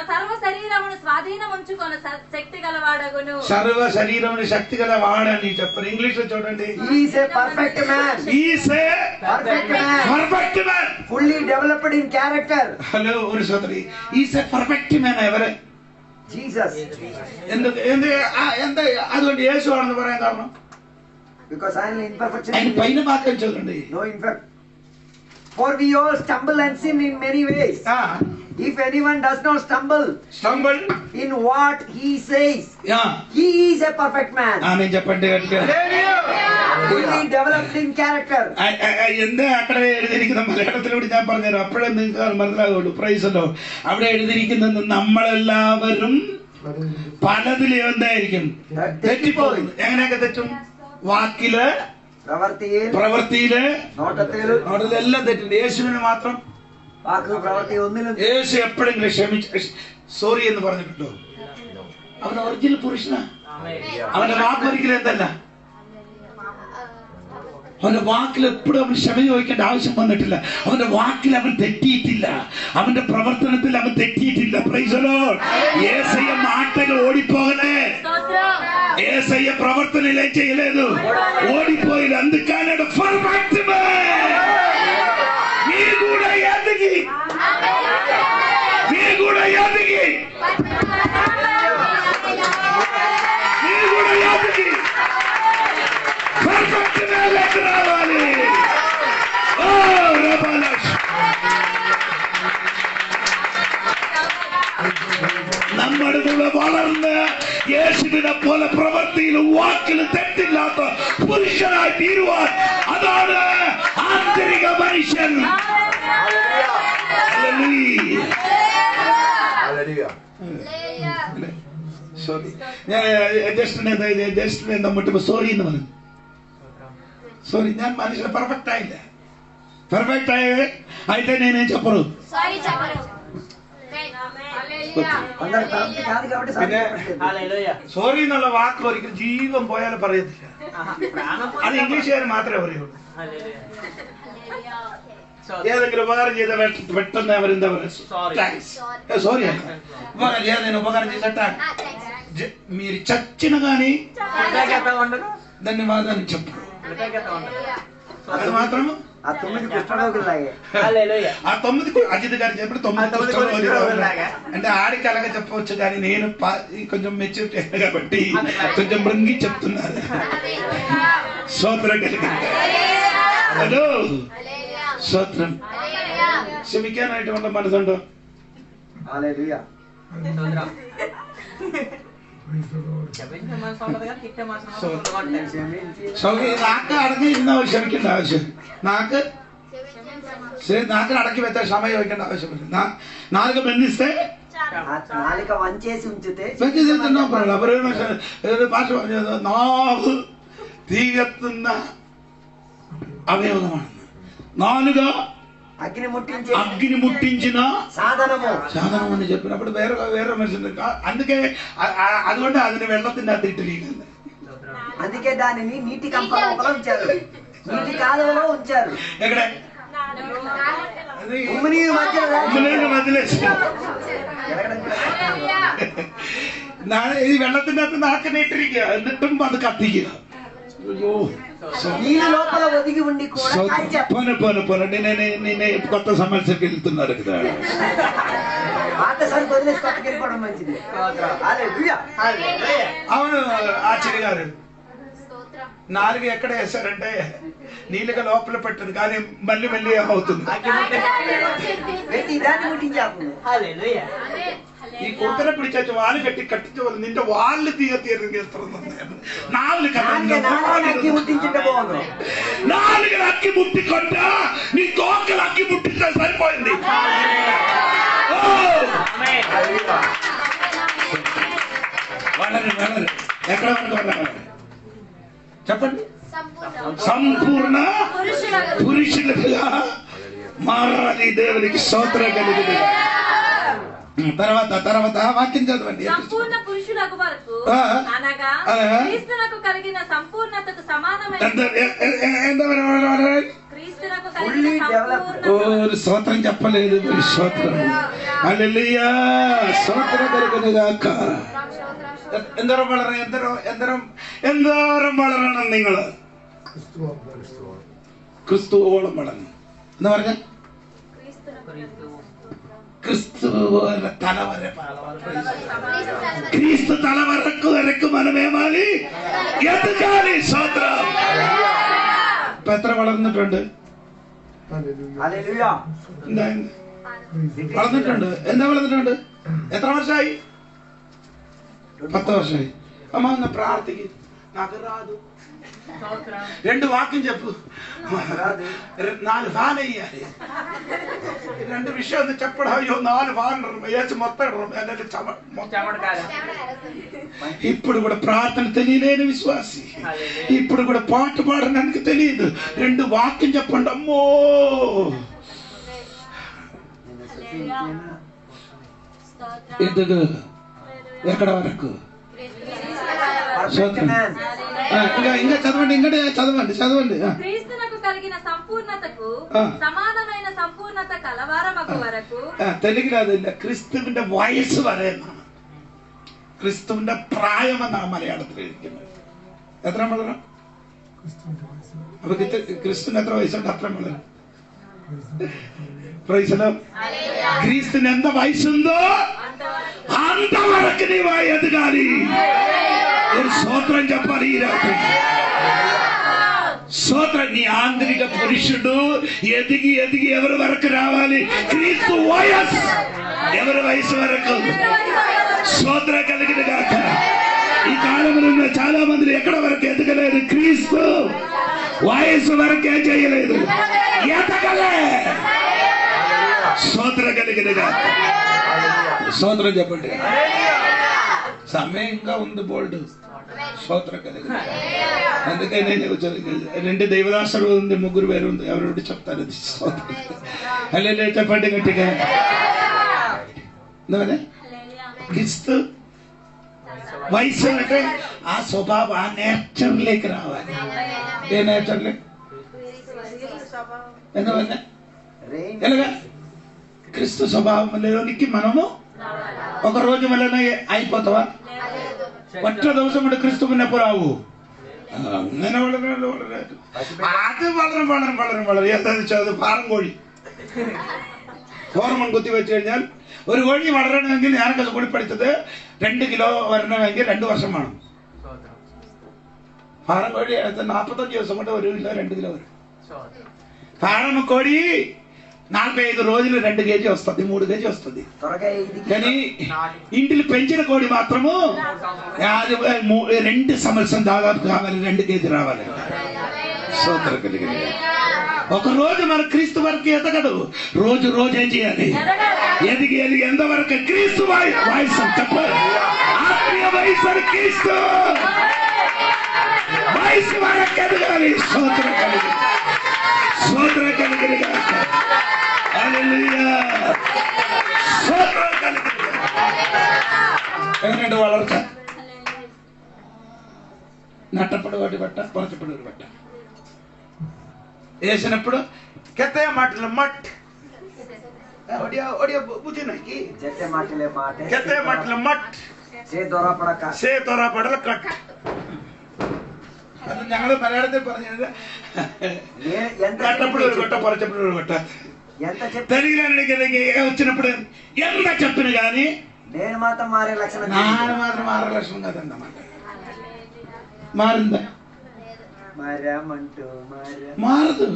సర్వ శరీరమును స్వాధీనముంచుకొన శక్తి గలవాడగును. సర్వ శరీరమును శక్తి గలవాడని చెప్పారు. ఇంగ్లీష్ లో చూడండి. He is a perfect man. He is a perfect man. Perfect man. Fully developed in character. Hello ഒരു സഹോദരി, he is a perfect man. എവരെ? Jesus. എന്താ അതുകൊണ്ട് യേശു ആണെന്ന് പറയാൻ കാരണം? Because I am imperfection. അതിന് പൈന വാക്യം ചൊല്ലണ്ടേ? No, in fact, for we all stumble and sin in many ways. If anyone does not stumble in what he says, he is a perfect man. ആമേൻ చెప్పండి. Fully developed in character. എന്താ അక్కడ എഴുതിയിരിക്കുന്ന മലയാളത്തിലൂടെ ഞാൻ പറഞ്ഞുതരാം, അപ്പോഴേ നിങ്ങൾക്ക് മനസ്സിലാകുള്ളൂ. പ്രൈസല്ലോ. അവിടെ എഴുതിയിരിക്കുന്നത് നമ്മളെല്ലാവരും പലതിലും എന്തായിരിക്കും? തെറ്റിപ്പോകും. എങ്ങനെയൊക്കെ തെറ്റും? വാക്കില്, പ്രവൃത്തിയില്, നോട്ടത്തിലെല്ലാം തെറ്റുണ്ട്. യേശുവിന് മാത്രം യേശു എപ്പോഴെങ്കിലും ക്ഷമിച്ച് സോറി എന്ന് പറഞ്ഞിട്ടുണ്ടോ? അവൻ ഒറിജിനൽ പുരുഷനാ. അവന്റെ വാക്കൊരിക്കലും എന്തല്ല, അവന്റെ വാക്കിൽ എപ്പോഴും അവൻ ക്ഷമ ചോദിക്കേണ്ട ആവശ്യം വന്നിട്ടില്ല. അവന്റെ വാക്കിൽ അവൻ തെറ്റിയിട്ടില്ല, അവന്റെ പ്രവർത്തനത്തിൽ അവൻ തെറ്റിയിട്ടില്ല. Praise the Lord. യേശയ്യ മാട്ടൽ ഓടിപ്പോകലേ, യേശയ്യ പ്രവർത്തനയിലേ ചെയ്യലേതു, ఓడిపోయిన అందుకనే పర్ఫెక్ట్ మ్యాన్. మీరు కూడా ఎదిగి, మీరు కూడా ఎదిగి, మీరు కూడా ఎదిగి పర్ఫెక్ట్ మ్యాన్ రావాలి. ఓ రబలష్, നമ്മുടെ കൂടെ വളർന്ന് യേശുവിനെ പോലെ പ്രവൃത്തിയിലും വാക്കിലും തെറ്റില്ലാത്ത പുരുഷനായി തീരുവാൻ, അതാണ് ആന്തരിക മനുഷ്യൻ. സോറി, ഞാൻ ജസ്റ്റിനെ നമ്മിട്ട് സോറി എന്ന് പറഞ്ഞു. സോറി, ഞാൻ മനുഷ്യൻ പെർഫെക്റ്റ് ആയില്ല. പെർഫെക്റ്റ് అయితే నేనేం చెప్పరు. സോറി എന്നുള്ള വാക്ക് ഒരിക്കലും ജീവൻ പോയാലും പറയത്തില്ല. അത് ഇംഗ്ലീഷുകാർ മാത്രമേ പറയുള്ളൂ. ഏതെങ്കിലും ഉപകാരം ചെയ്ത പെട്ടെന്ന് അവരെന്താ പറയുക? సోరీ ఉపకారం చేయదు, నేను ఉపకారం చేసేట మీరు చచ్చిన కానీ ధన్యవాదాలు చెప్పు. కృతజ్ఞత ఉండదు. అది మాత్రం ఆ 9 కుష్ఠరోగులాగే. హల్లెలూయా. ఆ 9 అజిత్ గారు చెప్పిన 9 కుష్ఠరోగులాగా. అంటే ఆడికి అలాగే చెప్పవచ్చు, కానీ నేను కొంచెం మెచ్యూరిటీ అయినా కాబట్టి కొంచెం మృంగి చెప్తున్నాను. స్తోత్రం కలిగింది. హలో స్తోత్రం. క్షమికానైతే వల్ల మనసుండో. హల్లెలూయా. స్తోత్రం. క్షమించే మనసు ఉండదు కానీ తిట్టే మనసు ఉండదు. സൗകര്യ നാക്ക് അടങ്ങി ഇരുന്ന ക്ഷമിക്കേണ്ട ആവശ്യം. നാക്ക് അടക്കി വെച്ച ക്ഷമ ചോദിക്കേണ്ട ആവശ്യമില്ല. നാലുക ബന്ധിస్తే నాలుక వంచేసి ఉంచితే ഭാഷ പറഞ്ഞത് നാവ് തീകത്തുന്ന അവയവമാണെന്ന്. నాలుగ అగ్ని ముట్టించిన సాధనము అని చెప్పినప్పుడు వేరే మనిషి. అందుకే അതുകൊണ്ട് അതിന് వెళ్లത്തിന്റെ అతిథిలింది. అందుకే దానిని నీటి కంపలో ఉంచారు, నీటి కాలువలో ఉంచారు. ఎక్కడ ఉమ్మినీరు వదిలేసి ഈ വെള്ളത്തിന്റെ അകത്ത് നാക്കിനിട്ടിരിക്കുക, എന്നിട്ടും അത് കത്തിക്കുക. నీళ్ళ లోపల ఒదిగి ఉండి కూడా నేనే కొత్త సమస్యకి వెళ్తున్నారు కదా. పాత సరుకు వదిలేసి కొత్తకి వెళ్ళిపోవడం మంచిది. అవును ఆచార్య గారు, నాలుగు ఎక్కడ వేశారంటే నీళ్ళగా లోపల పెట్టదు, కానీ మళ్ళీ మళ్ళీ ఏమవుతుంది, దాన్ని ముట్టించారు. ഈ കുട്ടനെ പിടിച്ചു വാല് കെട്ടിച്ചു പോലെ നിന്റെ വാലില് തീർന്നു നാലുകളാക്കി മുട്ടിക്കൊണ്ട നീ തോക്കളാക്കി മുട്ടിച്ചാൽ സരിപ്പോయింది. വളരെ വളരെ ఎక్కడ చెప్పండి. సంపూర్ణ పురుషులుగా మారాలి. దేవునికి స్తోత్రం కలుగుతుంది. తర్వాత వాక్యం చదవండి. సంపూర్ణ పురుషులకు వరకు అనగా క్రీస్తునకు కలిగిన సంపూర్ణతకు సమానమైన క్రీస్తునకు కలిగిన స్తోత్రం చెప్పలేదు. స్తోత్రం హల్లెలూయా. స్తోత్రం కలుగును గాక. എന്തോരം വളരണം, എന്തോരം വളരണം നിങ്ങൾ. ക്രിസ്തുവോളം വളരണം എന്താ പറഞ്ഞ ക്രിസ്തു തലവരെ ക്രിസ്തു തലവരക്ക് വരക്ക് മനമേമാലി എതുകാലി സ്വത്രം. ഇപ്പൊ എത്ര വളർന്നിട്ടുണ്ട്? വളർന്നിട്ടുണ്ട്. എന്താ വളർന്നിട്ടുണ്ട്? എത്ര വർഷമായി? 10 വർഷമായി. అమ్మ నా ప్రార్థికి నాకు రాదు. 2 వాక్యం చెప్పు. 4 ఫ్యాన్ అయ్యాలి. 2 విషయాలు చెప్పడం. అయ్యో 4 ఫ్యాన్ వేసి మొత్తం ఇప్పుడు కూడా ప్రార్థన తెలియలేని విశ్వాసి, ఇప్పుడు కూడా పాట పాడడానికి తెలియదు. 2 వాక్యం చెప్పండి. అమ్మో ఎందుకు ఎక్కడ వరకు? ఇంకా చదవండి. క్రీస్తునకు కలిగిన సంపూర్ణతకు సమానమైన సంపూర్ణత కలవారమగు వరకు. తెలుగు రాదిല്ല. ക്രിസ്തുവിന്റെ വയസ്സ് വരെ, ക്രിസ്തുവിന്റെ പ്രായമെന്നാണ് മലയാളത്തിൽ ഇരിക്കുന്നത്. എത്ര വളരണം? അപ്പൊ ക്രിസ്തുവിന് എത്ര വയസ്സുണ്ട്? അത്ര വളരണം. క్రీస్తుని ఎంత వయసుందో అంతవరకు నీవు ఎదగాలి. స్తోత్రం చెప్పాలి ఈ రాత్రి. స్తోత్రం. నీ ఆంతరిక పురుషుడు ఎదిగి ఎవరి వరకు రావాలి? క్రీస్తు వయస్సు ఎవరి వయసు వరకు? స్తోత్రం కలిగిన గాక. ఈ కాలంలో ఉన్న చాలా మంది ఎక్కడ వరకు ఎదగలేదు. క్రీస్తు వయస్సు వరకే చేయలేదు, ఎదగలే. స్తోత్రం కలిగిన గాక. స్తోత్రం చెప్పండి. సమయంగా ఉంది బోల్డ్. స్తోత్రం కలిగిన. అందుకే నేను 2 దైవదాసులు ఉంది, 3 వేరు ఉంది. ఎవరు చెప్తారు? హల్లెలూయా చెప్పండి గట్టిగా. క్రీస్తు వయసు అంటే ఆ స్వభావం, ఆ నేచర్లోకి రావాలి. ఏ నేచర్లే? ఎందువల్ల? ఎలాగా? క్రీస్తు స్వభావంలోనికి మనము ఒక రోజు వలన అయిపోతావా? ఒక్క దోషముడు క్రీస్తుకున్నప్పుడు రావు. അങ്ങനെ വളരാറ് വളരാറ് അത് വളരെ എന്താന്ന് വെച്ചാൽ അത് ഫാറം കോഴി ഹോർമോൺ കുത്തി വെച്ച് കഴിഞ്ഞാൽ ഒരു കോഴി വളരണമെങ്കിൽ ഞാനൊക്കെ സ്കൂളിൽ പഠിച്ചത് 2 കിലോ വരണമെങ്കിൽ 2 വർഷം വേണം. ఫారం కోడి 45 ദിവസം കൊണ്ട് 1 కిలో 2 కిలో వరకు. ఫారం కోడి 45 రోజులు 2 కేజీ వస్తుంది, 3 కేజీ వస్తుంది. కానీ ఇంటిలో పెంచిన కోడి మాత్రము 2 సంవత్సరం దాదాపు కావాలి, 2 కేజీ రావాలి. స్తోత్రం కలిగింది. ఒక రోజు మన క్రీస్తు వరకు ఎదగడు, రోజు రోజు ఏం చేయాలి? ఎదిగి ఎంతవరకు క్రీస్తు వయసు చెప్పాలి, ఆత్మీయ వయసు క్రీస్తు వయసు వరకు ఎదగాలి. స్తోత్రం కలిగి స్తోత్రం కలిగిన స్తోత్రం కలిగి ఎందుకంటే വളർച്ച నట్టప్పుడు వాటి బట్ట పొరచప్పుడు బట్ట వేసినప్పుడు కెత్తే మాటలు మట్ జట్టే మాటలే మాట కెత్తే మాటలు మట్ സേ തോറാ പടല കട്ട്. അത് ഞങ്ങള് മലയാളത്തിൽ പറഞ്ഞത് కట్టప్పుడు ఒక కొట్ట పొరచప్పుడు ఒక కొట్ట. తెలుగులో వచ్చినప్పుడు ఎంత చెప్పిన కానీ నేను మాత్రం మారే లక్షణం మారే లక్షణం కాదన్నమాట. మారిందా? మారదు.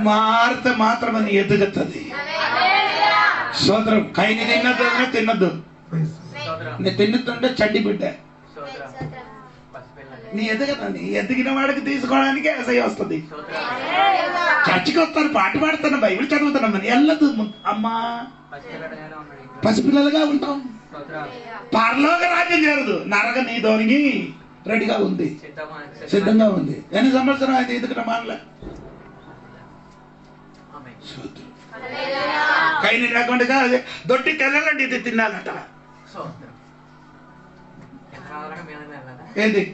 మారితే మాత్రం అది ఎదుగుతుంది. సోదరం కైని తిన్నద్దు నీ తిన్నుతుంటే చండి బిడ్డ నీ ఎదగదండి. ఎదిగిన వాడికి తీసుకోవడానికి అసహ్యం వస్తుంది. చర్చికి వస్తాను, పాట పాడుతాను, బైబిల్ చదువుతున్నామని వెళ్ళదు. అమ్మా పసిపిల్లలుగా ఉంటాం. పరలోక రాజ్యం చేరదు. నరక నీ ధోనికి రెడీగా ఉంది, సిద్ధంగా ఉంది. ఎన్ని సంవత్సరం ఆయన ఎదుగున మానలే. కైని లేకుండా దొడ్డికి వెళ్ళాలండి, ఇది తినాలంట. ఏంది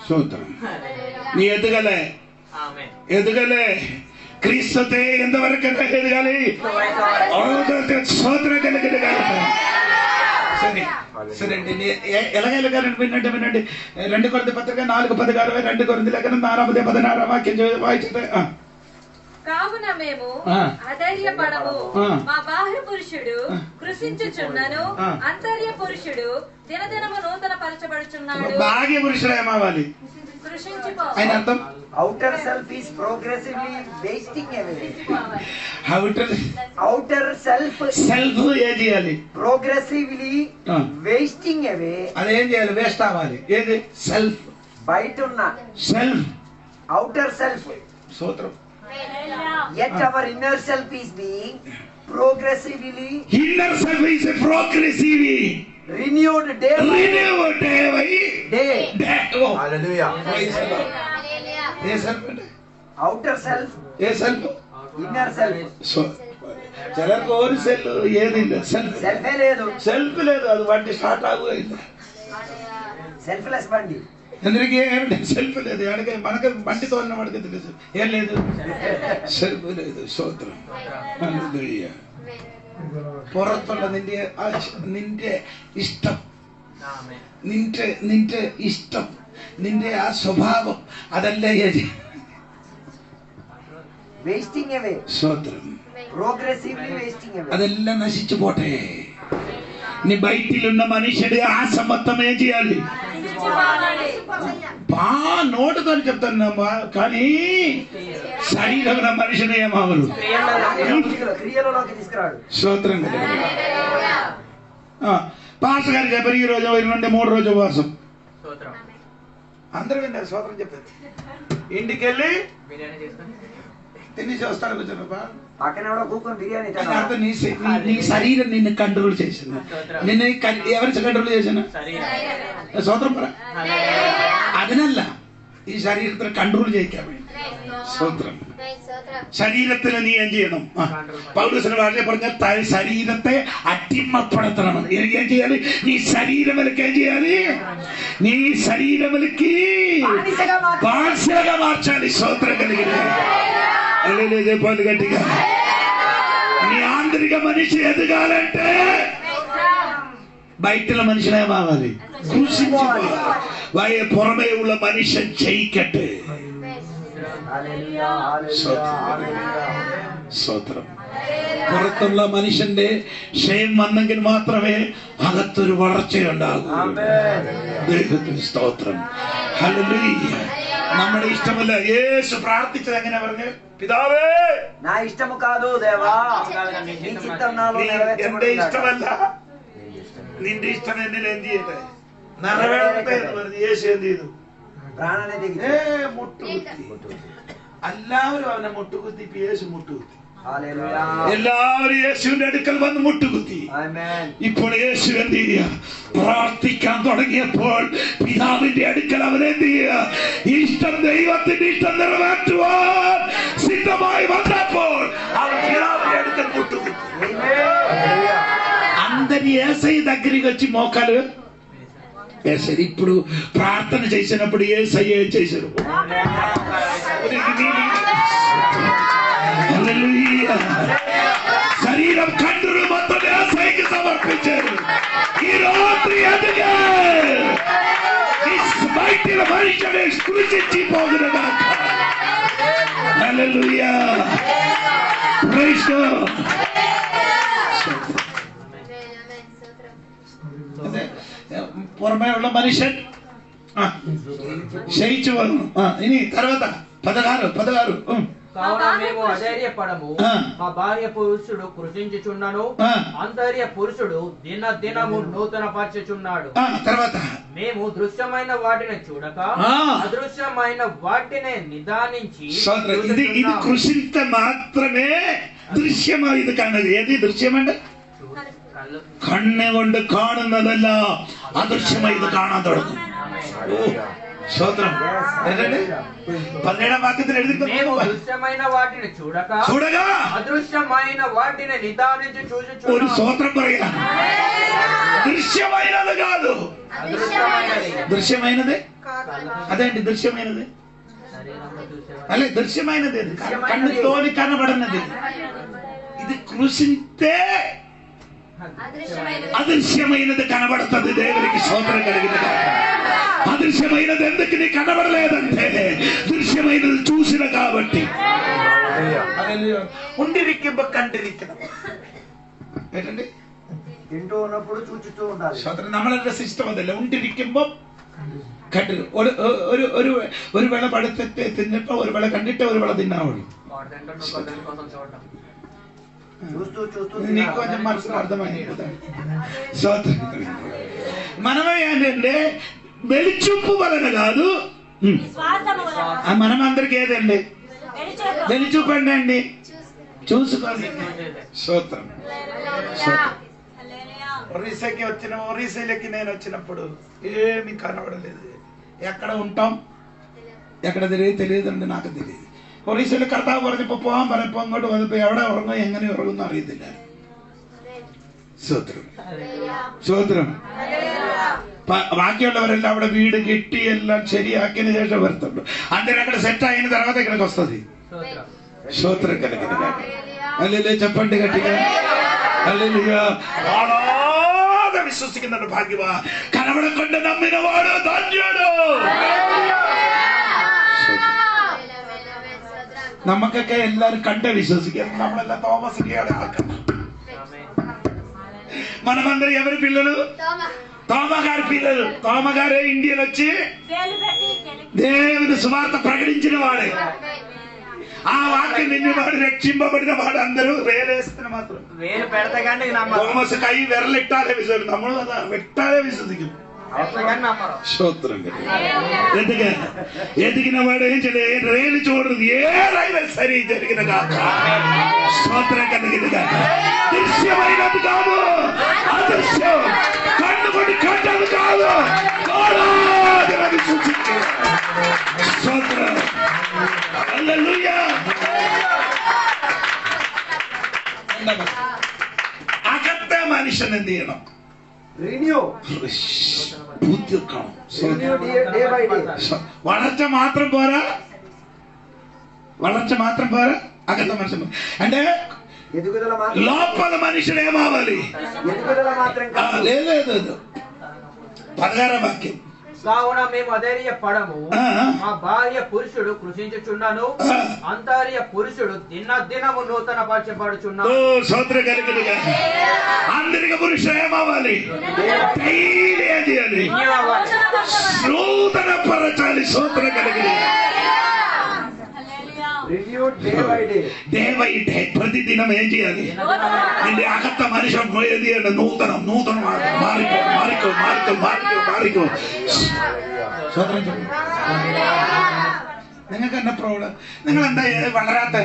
సూత్రం? నీ ఎదగలే క్రీస్తుతే ఎంతవరకు ఎదగాలి? సూత్రం కలిగి సరే సరే అండి. ఎలాగ ఎలాగాలండి? వినండి. 2 కొరింథీ పత్రిక 4:16, 2 కొరింథీ లేఖనం 4:16 వాక్యం వాయించితే, కావున మేము అధైర్యపడము. మా బాహ్య పురుషుడు కృషించుచున్నను, అంతర్య పురుషుడు దినదినము నూతన పరచబడుచున్నాడు. బాహ్య పురుషుడు ఏమవ్వాలి? ఆయన అర్థం outer self is progressively wasting away. outer self ఏం చేయాలి? progressively wasting away. అదేం చేయాలి? వేస్ట్ అవ్వాలి. ఏది? సెల్ఫ్. బయట ఉన్న సెల్ఫ్, outer self. సూత్రం. Yet our inner self is being progressively renewed day by day. Oh, hallelujah. ఏ సెల్ఫ్ అంటే? outer self, ఏ సెల్ఫ్? inner self. సో చిలరికి ఓరి సెల్ ఏది లేదు, సెల్ఫ్ లేదు. అది వంటి స్టార్ట్ ఆగుతుంది. సెల్ఫ్లెస్ బండి. అందరికీ ఏమిటి? సెల్ఫ్ లేదు. ఎక్కడికి మనకి బండి తోలిన వాడికి తెలుసు ఏం లేదు, సెల్ఫ్ లేదు. స్తోత్రం. హల్లెలూయా. പുറത്തുള്ള നിന്റെ ഇഷ്ടം, നിന്റെ ഇഷ്ടം, നിന്റെ ആ സ്വഭാവം, അതല്ലേ വേസ്റ്റിംഗ് അവേ. സ്വത്രം. Progressively wasting away. അതെല്ലാം നശിച്ചു പോട്ടെ. నీ బయటిలున్న మనిషిడి ఆశ మొత్తం ఏం చేయాలి? నోటుతో చెప్తానమ్మా, కానీ శరీరం మనిషిని ఏమవరు. స్తోత్రం. పాస్టర్ గారు చెప్పారు ఈ రోజు 2 నుండి 3 రోజుల ఉపవాసం. అందరూ విన్నారు స్తోత్రం చెప్పారు. ఇంటికి వెళ్ళి తినేసి వస్తారు. కూర్చోనప్పా నీ శరీరం నిన్ను కంట్రోల్ చేసిన, నిన్ను ఎవరి కంట్రోల్ చేసిన? స్తోత్రం. അതിനല്ല, ഈ ശരീരത്തിൽ കൺട്രോൾ ചെയ്യിക്കാൻ വേണ്ടി. സ്തോത്രം. ശരീരത്തിന് നീ എന്ത് ചെയ്യണം? പൗലോസിന്റെ ഭാഷ പറഞ്ഞാൽ ശരീരത്തെ അടിമപ്പെടുത്തണം. ఏం చేయాలి? నీ శరీరములకి ఏం చేయాలి? నీ శరీరములకి బానిసగా మార్చాలి. స్తోత్రం కలిగిన చెప్పాలి గట్టిగా. నీ ఆంతరిక మనిషి ఎదగాలంటే ബയറ്റുള്ള മനുഷ്യനാവാതെ ക്രൂശിച്ചു പുറമേ ഉള്ള മനുഷ്യൻ ജയിക്കട്ടെ. സ്തോത്രം. പുറത്തുള്ള മനുഷ്യന്റെ ക്ഷയം വന്നെങ്കിൽ മാത്രമേ അകത്തൊരു വളർച്ചയുണ്ടാകൂ. ദൈവത്തിന് സ്തോത്രം. ഹല്ലേലൂയ. നമ്മുടെ ഇഷ്ടമല്ല. യേശു പ്രാർത്ഥിച്ചത് എങ്ങനെ പറഞ്ഞു? പിതാവേ, నా ఇష్టము కాదు దేవా, నీ చిత్తం నాలో എന്റെ ഇഷ്ടമല്ല, നിന്റെ ഇഷ്ടം എന്നിൽ എന്ത് ചെയ്യട്ടെ നിറവേറട്ടെ എന്ന് പറഞ്ഞ് യേശു എന്ത് ചെയ്തു? ప్రాణాన్ని తెగి മുട്ടുകുത്തി. എല്ലാവരും അവനെ മുട്ടുകുത്തി. യേശു മുട്ടുകുത്തി. హల్లెలూయా. എല്ലാവരും യേശുവിന്റെ അടുക്കൽ വന്ന് മുട്ടുകുത്തി. ആമേൻ. ഇപ്പോൾ യേശു എന്ത് ചെയ്യുക? പ്രാർത്ഥിക്കാൻ തുടങ്ങിയപ്പോൾ പിതാവിന്റെ അടുക്കൽ അവൻ എന്ത് ചെയ്യുക? ഇഷ്ടം, ദൈവത്തിന്റെ ഇഷ്ടം നിറവേറ്റുവാൻ സിദ്ധമായി വന്നപ്പോൾ അവൻ പിതാവിന്റെ അടുക്കൽ ముట్టుకుంది. అందరి యేసయ్య దగ్గరికి వచ్చి మోకాలు వేశారు. ఇప్పుడు ప్రార్థన చేసినప్పుడు యేసయ్య ఏం చేశారు? శరీరం కండులు మొత్తం యేసయ్యకి సమర్పించారు. ఈ రాత్రి ఎదుగా బయట మనిషిని స్పృశించి పోగునగా. హల్లెలూయా. Praise God. പുറമേ ഉള്ള മനുഷ്യൻ ക്ഷയിച്ചു വന്നു. ഇനി తర్వాత 16 కావున మేము అధైర్యపడము. మా భార్య పురుషుడు కృషించుచున్నను, అంతర్య పురుషుడు దినము నూతన పరచుచున్నాడు. తర్వాత మేము దృశ్యమైన వాటిని చూడక అదృశ్యమైన వాటిని నిదానించి ఇది కృషించే మాత్రమే ദൃശ്യമായി ഇത് കാണുന്നത്. ഏത് ദൃശ്യമുണ്ട്? കണ്ണ് കൊണ്ട് കാണുന്നതല്ല, അദൃശ്യമായി ഇത് കാണാൻ തുടങ്ങും. പതിനേഴാം വാക്യത്തിൽ మేము దృశ్యమైన వాటిని చూడక అదృశ్యమైన వాటిని నిదానించి చూచుచున్నాము. ഒരു സ്തോത്രം പറയാ. ദൃശ്യమైనది కాదు, దృశ్యమైనది. అదేంటి దృశ్యమైనది? అలే దృశ్యమైనది కన్నుతోని కనబడినది. ఇది కృషిస్తే అదృశ్యమైనది కనబడుతుంది. దేవునికి స్తోత్రం కలిగినది. అదృశ్యమైనది ఎందుకు నీ కనబడలేదంటే దృశ్యమైనది చూసిన కాబట్టి. ఉండిరిక్కింప కంటిరిക്കണം. ఏంటండి? తింటూ ఉన్నప్పుడు చూచుతూ ఉండాలి. స్తోత్రం. നമ്മളെ സിസ്റ്റം അതല്ല. ఉండిరిక్కింప കണ്ടു. ഒരു വേള പടുത്തിട്ട് തിന്നിട്ട് ഒരു വേള കണ്ടിട്ട് ഒരു വേള തിന്നാവുള്ളൂ. నీకు కొంచెం మనసులో అర్థమైంది. మనమే ఏంటంటే వెలిచూపు వలన కాదు. మనం అందరికి ఏదండి? వెలిచూపండి అండి, చూసుకోండి. స్తోత్రం. ఒరిస్సాకి ఒరిస్సాలకి నేను వచ్చినప్పుడు ఏమి కనబడలేదు. ఎక్కడ ఉంటాం, എక్కడ తెలియదండి, నాకు తెలియదు. ഒറീസയിൽ കർത്താവ് പറഞ്ഞപ്പോ പോകാൻ പറഞ്ഞപ്പോ അങ്ങോട്ട് വന്നപ്പോ എവിടെ ഉറങ്ങും എങ്ങനെ ഉറങ്ങും അറിയത്തില്ല. സ്തോത്രം. സ്തോത്രം. ബാക്കിയുള്ളവരെല്ലാം അവിടെ വീട് കെട്ടി എല്ലാം ശരിയാക്കിയതിന് ശേഷം വരത്തുള്ളൂ. అందరూ అక్కడ సెట్ అయిన తర్వాత ఇక్కడికి వస్తుంది. స్తోత్రం కలిగిన హల్లెలూయా. చెప్పండి గట్టిగా హల్లెలూయా. అలాగే విశ్వసిക്കുന്ന భాగ్యవా. కనబడకుండా నమ్మిన వాడు ధన్యుడు. നമുക്കൊക്കെ എല്ലാരും കണ്ട് വിശ്വസിക്കാം. നമ്മളെല്ലാം തോമസ് మనమందరూ ఎవరి పిల్లలు? తోమగారి పిల్లలు. తోమగారే ఇండియన్ వచ్చి దేవుని సువార్త ప్రకటించిన వాడే. ఆ వాక్యం నిన్నవాడు రక్షింపబడిన వాడు. అందరూ వేలేస్తున్న మాత్రం వేలు పెడతా కానీ തോമസ് കൈ വിരലിട്ടാലേ വിശ്വസിക്കും. നമ്മൾ വിട്ടാലേ വിശ്വസിക്കും. ఎదిగిన వాడు ఏం చేయలేదు. రేలు చూడదు. ఏదైనా సరే జరిగిన కాక స్తోత్రం కలిగిన కాక. దృశ్యమైనది కాదు, అదృశ్యం. కన్ను కొట్టి కట్టదు కాదు, సూచించే స్తోత్రం. హల్లెలూయా. അകത്തെ മനുഷ്യൻ എന്ത് ചെയ്യണം? വളർച്ച മാത്രം പോരാ. വളർച്ച മാത്രം പോരാ. അകത്തെ മനുഷ്യൻ అంటే ఎదుగుదల మాత్రం లోపల మనుషుడు ఏమవ్వాలి? ఎదుగుదల మాత్రం కాదు. లేదు 16వ వాక్యం. కావున మేము అధైర్య పడము, మా బాహ్య పురుషుడు కృషించుచున్నాను, అంతర్య పురుషుడు దినము నూతన పరచబడుచున్నాడు. స్తోత్రం కలుగునుగా. అందరికీ పురుషుడు ఏమవ్వాలి? డైలీ ఏం చేయాలి? నూతన పరచాలి. స్తోత్రం కలుగునుగా. డే బై డే ప్రతిదినం ఏం చేయాలి? అగత్త మనిషి నూతనం മാറിക്കോ. നിങ്ങൾക്ക് എന്നാ പ്രോബ്ലം? നിങ്ങൾ എന്താ വളരാത്ത?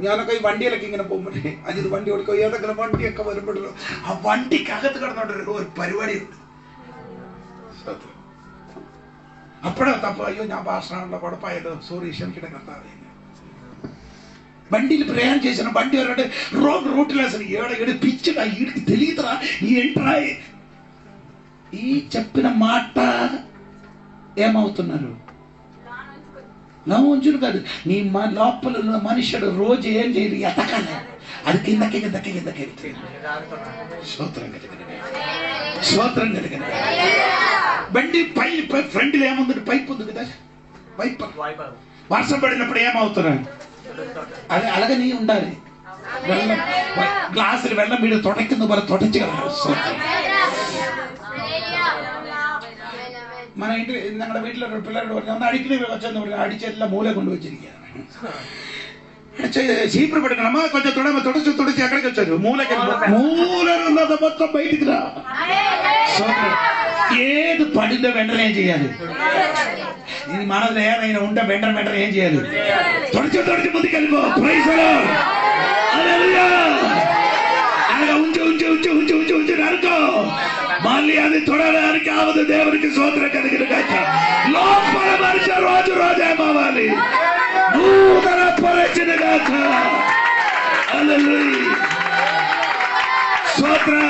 ഞാനൊക്കെ ഈ വണ്ടിയിലൊക്കെ ഇങ്ങനെ പോകുമ്പോഴേ അജിത് വണ്ടി ഓടിക്കോ, ഏതെങ്കിലും വണ്ടിയൊക്കെ വരുമ്പോഴല്ലോ ആ വണ്ടിക്കകത്ത് കിടന്നോണ്ടൊരു ഒരു പരിപാടിയുണ്ട്. അപ്പോഴാ തപ്പ, അയ്യോ ഞാൻ ഭാഷണമുള്ള കുഴപ്പമായല്ലോ, സോറി ക്ഷമിക്കട്ടെ കർത്താവേ. బండిలు ప్రయాణం చేసిన బండి ఎవరంటే రోడ్లు అసలు ఏడు పిచ్చిగా వీడికి తెలియదురా ఏంట్రా ఈ చెప్పిన మాట ఏమవుతున్నారు? నవ్వుంచులు కాదు, నీ లోపల ఉన్న మనుషుడు రోజు ఏం చేయదు, ఎతకాలి. అది కిందకి స్తోత్రం కలిగిన బండి పై ఫ్రంట్ ఏముంది? పైప్ ఉంది కదా, వర్షం పడినప్పుడు ఏమవుతున్నారు? అది అలాగే నీ ఉండాలి. ഗ്ലാസ്സിൽ വെള്ളം വീട് തുടയ്ക്കുന്ന പോലെ തുടച്ചു കളയണം. మన ఇంటి ഞങ്ങളുടെ വീട്ടിലെ പിള്ളേരോട് പറഞ്ഞു ഒന്ന് അടിക്കണേ വെച്ചെന്ന് പറഞ്ഞു, അടിച്ചെല്ലാം മൂല കൊണ്ടുവച്ചിരിക്കുകയാണ്. చీపురు పెట్టుకున్నామా కొంచెం തുടച്ച് ఎక్కడికి వచ్చారు? మూలకి. మూలన్నది మొత్తం బయటికి రా. ఏది పడిందో వెంటనే ఏం చేయాలి? ఇది మనది ఏమైనా ఉంటే వెంటనే ఏం చేయాలి? തുടച്ച് ముందుకు వెళ్ళిపో. Praise the Lord. హల్లెలూయా. అలాగే ఉంచు నరుకో. మళ్ళీ అది తొడడానికి అవదు. దేవునికి స్తోత్రం కలిగిన గాక. లోపల మనిషి రోజు ఏమవ్వాలి? నూతన పరచిన గాక. హల్లెలూయా. స్తోత్రం.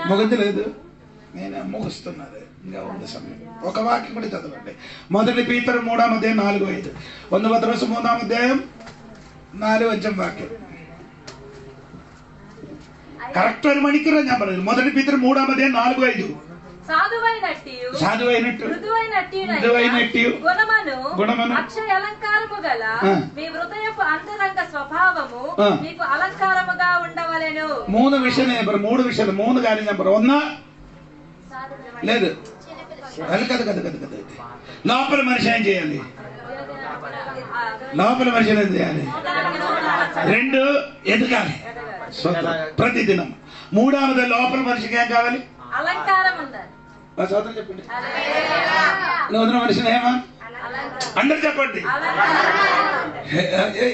ముగింది లేదు, నేను ముగిస్తున్నది, ఇంకా ఉంది సమయం. ఒక వాక్యం కూడా చదవండి. 1 Peter 3:4-5. 1 Petrus 3:4 വാക്യം. കറക്റ്റ് ഒരു മണിക്കൂറാണ് ഞാൻ പറയുന്നത്. 1 Peter 3:4-5. సాధువైనట్టు గుణమును అక్షయ అలంకారము గల మీ హృదయపు అంతరంగ స్వభావము మీకు అలంకారముగా ఉండవలెను. 3 విషయాలు, 3 కాര്യം చెప్పరు. ఒన్నా లేదు కదా. లోపల మనిషి ఏం చేయాలి? లోపల మనిషి ఏం చేయాలి? 2 ఎదగాలి ప్రతిదినం. 3వది లోపల మనిషికి ఏం కావాలి? అలంకారం ఉండాలి. సోదరులు చెప్పండి. నూతన మనిషిని ఏమా అందరు చెప్పండి.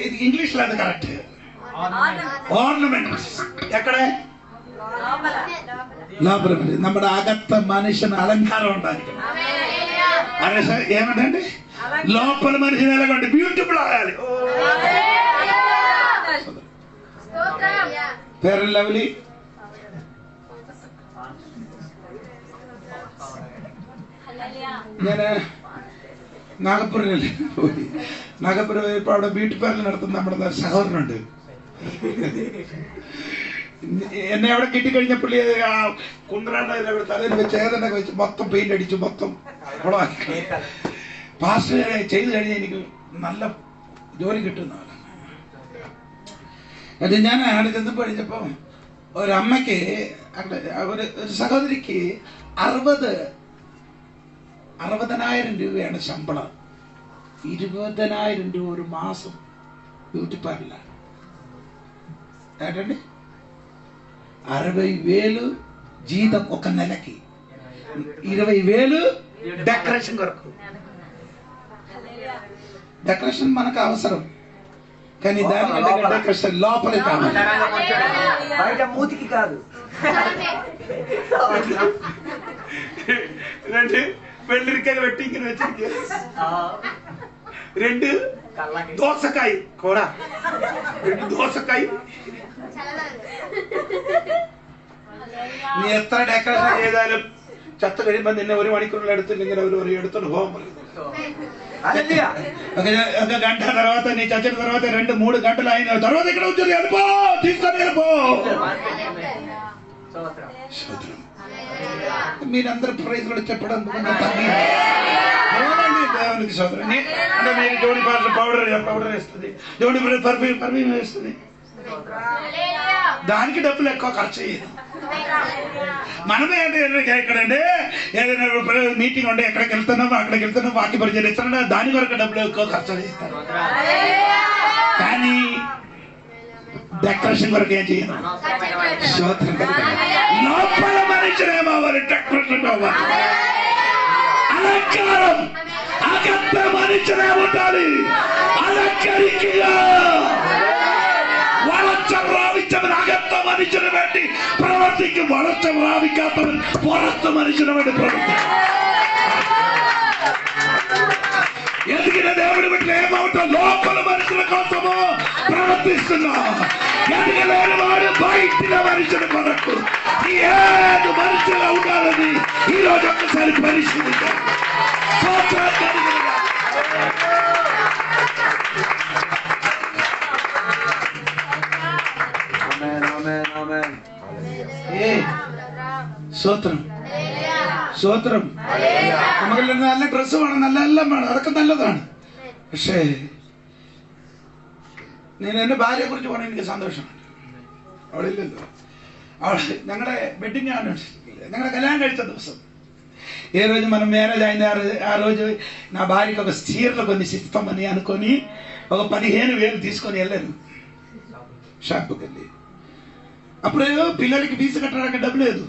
ఇది ఇంగ్లీష్ లో అది కరెక్ట్. ഓർണമെന്റ്സ് എക്കടെ? లోపల നമ്മുടെ അകത്ത മനുഷ്യന് അലങ്കാരം ഉണ്ടായിരിക്കും. ఏమంటే లోపల మనిషిని ఎలాగంటే బ్యూటిఫుల్ ఆగాలి. Fair and lovely. ഞാൻ നാഗപ്പുറയിൽ പോയി. നാഗപ്പുരം ഇപ്പോൾ അവിടെ ബ്യൂട്ടി പാർലർ നടത്തുന്ന നമ്മുടെ സഹോദരനുണ്ട്. എന്നെ അവിടെ കിട്ടിക്കഴിഞ്ഞപ്പോൾ ആ കുന്ത്രാണ്ട തലയിൽ വെച്ച് ഏതെണ്ണൊക്കെ വെച്ച് മൊത്തം പെയിന്റ് അടിച്ചു, മൊത്തം കുളമാക്കി. പാസ്റ്റ് ചെയ്ത് കഴിഞ്ഞാൽ എനിക്ക് നല്ല ജോലി കിട്ടുന്നതാണ്. അത് ഞാൻ അവിടെ ചെന്നപ്പോൾ കഴിഞ്ഞപ്പോൾ ഒരമ്മയ്ക്ക് ഒരു സഹോദരിക്ക് 60,000 രൂപയാണ് ശമ്പളം. 20,000 രൂപ ഒരു മാസം ബ്യൂട്ടി പാർലർ. ఏంటండి 60,000 జీతం ఒక నెలకి, 20,000 డెకరేషన్ కొరకు. డెకరేషన్ మనకు అవసరం, కానీ దానికంటే డెకరేషన్ లోపలి కావాలి, బయట మూతికి కాదు. വെള്ളരിക്കായ് വെട്ടി ഇങ്ങനെ വെച്ചിരിക്കുക. 2 ദോസക്കായ് കൂടാ, 2 ദോസക്കായ്. നീ എത്ര ഡെക്കറേഷൻ ചെയ്താലും ചത്ത കഴിയുമ്പോൾ നിന്നെ 1 മണിക്കൂറിൽ എടുത്തില്ല ഇങ്ങനെ ഒരു എടുത്തോണ്ട് പോകാൻ പറയും. ఒక గంట తర్వాత నీ చచ్చిన తర్వాత 2-3 గంటలు అయిన తర్వాత ఇక్కడ ఉంటుంది వెళ్ళిపో, తీసుకొని వెళ్ళిపో. మీరందరూ ప్రైజ్ కూడా చెప్పడం దేవునికి సోదరం. అంటే మీరు జోడి పౌడర్ వేస్తుంది, జోడి పర్ఫ్యూమ్ వేస్తుంది, దానికి డబ్బులు ఎక్కువ ఖర్చు అయ్యేది. మనమే అంటే ఎక్కడంటే ఏదైనా మీటింగ్ ఉంటే ఎక్కడికి వెళ్తున్నామో అక్కడికి వెళ్తున్నాం, వాక్య పరిచయం ఇస్తానంటే దాని వరకు డబ్బులు ఎక్కువ ఖర్చు చేస్తారు. కానీ డెకరేషన్ వరకు ఏం చేయను. లోపల మనిషినేమవ్వాలి, డెకరేషన్ అవ్వాలి, అలంకారం అగత్త మనిషినే ఉండాలి. అలంకరికగా വളർച്ചം പ്രാപിച്ചവൻ അകത്ത മനുഷ്യന് വേണ്ടി പ്രവർത്തിക്കും, വളർച്ച പ്രാപിക്കാത്തവൻ പുറത്ത് മനുഷ്യന് വേണ്ടി പ്രവർത്തിക്കും. ఎదిగిన దేవుడి బిడ్డలు ఏమవుతాం? లోపల మనుషుల కోసము ప్రవర్తిస్తున్నా. ఎదగలేని వాడు బయటిన మనుషుల కొరకు ఏది మనుషులు ఉండాలని ఈ రోజు ఒక్కసారి పరిశీలించాలి. സ്തോത്രം സ്തോത്രം. നമുക്ക് നല്ല ഡ്രസ്സ് വേണം, നല്ല എല്ലാം വേണം, അതൊക്കെ നല്ലതാണ്. പക്ഷേ ഞാൻ എൻ്റെ ഭാര്യയെ കുറിച്ച് പറഞ്ഞാൽ എനിക്ക് സന്തോഷമാണ്. അവിടെ ഇല്ലല്ലോ, അവിടെ ഞങ്ങളുടെ వెడ్డింగ్ ఆనివర్సరీ, ഞങ്ങളുടെ కళ్యాణం കഴിച്ച ദിവസം ఏ రోజు మనం మ్యారేజ్ అయింది ఆ రోజు నా భార్యకి ఒక చీరలు కొన్ని ఇస్తామని అనుకొని ఒక 15,000 తీసుకొని వెళ్ళాను షాప్కి వెళ్ళి. అప్పుడు పిల్లలకి ఫీజు కట్టడానికి డబ్బు లేదు.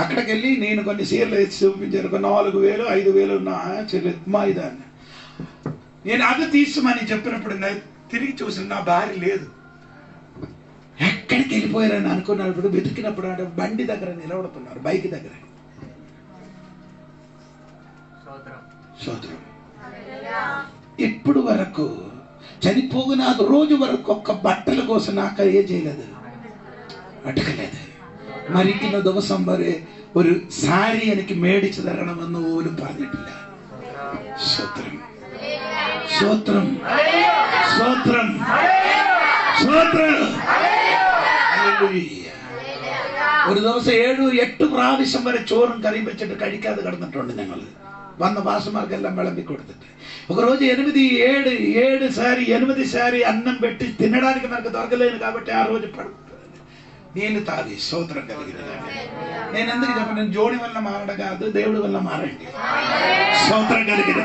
అక్కడికి వెళ్ళి నేను కొన్ని చీరలు వేసి చూపించాను. 4,000 5,000 నా మా ఇదాన్ని నేను అది తీసుకోమని చెప్పినప్పుడు తిరిగి చూసిన నా భార్య లేదు. ఎక్కడికి వెళ్ళిపోయారని అనుకున్నప్పుడు వెతికినప్పుడు అంటే బండి దగ్గర నిలబడుతున్నారు, బైక్ దగ్గర. సోదరం, ఇప్పుడు వరకు చనిపోగిన రోజు వరకు ఒక్క బట్టల కోసం నాకు ఏం చేయలేదు, അടക്കలేదు. മരിക്കുന്ന ദിവസം വരെ ഒരു സാരി എനിക്ക് മേടിച്ചു തരണമെന്ന് പോലും പറഞ്ഞിട്ടില്ല. സ്തോത്രം സ്തോത്രം സ്തോത്രം സ്തോത്രം. ഒരു ദിവസം 7-8 പ്രാവശ്യം വരെ ചോറും കറിയും വെച്ചിട്ട് കഴിക്കാതെ കിടന്നിട്ടുണ്ട് ഞങ്ങൾ. വന്ന ഭാഷമാർക്കെല്ലാം വിളമ്പി കൊടുത്തിട്ട് ఒక రోజు 8 సారి 8 సారి అన్నం పెట్టి తినడానికి మనకు దొరకలేదు కాబట్టి ఆ రోజు నేను తాగి స్తోత్రం కలిగిన. నేను ఎందుకు చెప్పను, నేను జోడి వల్ల మారడం కాదు, దేవుడి వల్ల మారండి. స్తోత్రం కలిగిన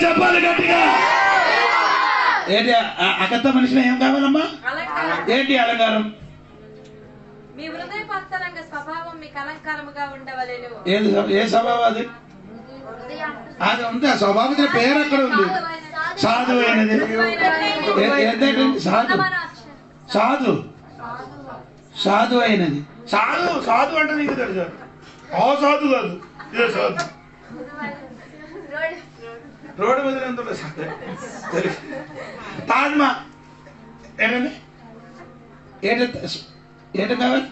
చెప్పాలి గట్టిగా. ఏంటి అగత్త మనిషిని ఏం కావాలమ్మా? ఏంటి అలంకారం? మీ హృదయపంతరంగ స్వభావం మీకు అలంకారముగా ఉండవలెను. ఏ స్వభావం అది? అది ఉంది. ఆ స్వభావం పేరు అక్కడ ఉంది, సాధువైనది. సాధు సాధు సాధు అయినది. సాధు అంటే నీకు తెలుసు, ఆ సాధు కాదు, ఇదే సాధు. రోడ్డు మీద ఎంత తెలుసు. తాజ్మా ఏంటండి, ఏంటంటే కావాలి?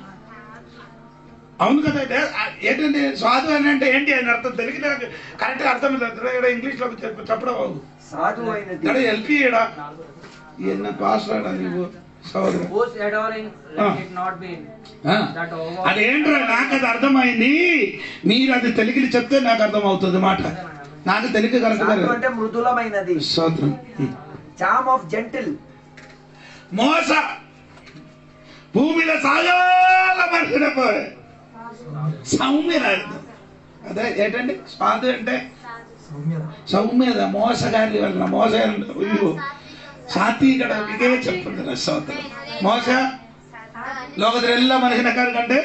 అవును కదా. ఏంటంటే సాధు అని అంటే ఏంటి అని అర్థం తెలియదు, కరెక్ట్ గా అర్థం లేదు. ఇంగ్లీష్ లో చెప్పడం బాగు ఎల్పి ఎన్న పాస్ రాడా నీవు అదేంట్రా నాకు అది అర్థమైంది. మీరు అది తెలుగులో చెప్తే నాకు అర్థం అవుతుంది మాట. నాకు తెలుగు అంటే మృదులమైనది. చామ్ ఆఫ్ జెంటిల్. మోస భూమిలో సాగాల మనిషినపోయి సౌమ్యరాదు. అదే ఏంటండి సాధు అంటే సౌమ్యత. మోసగారి వల్ల మోస ಸಾತ್ವಿಕಡ ಇದೇ ಚೆಪ್ಪಿದ್ದಾರೆ ಸ್ತೋತ್ರ. ಮೋಸ ಲೋಕದಲ್ಲೆಲ್ಲ ಮನುಷ್ಯನ కంటే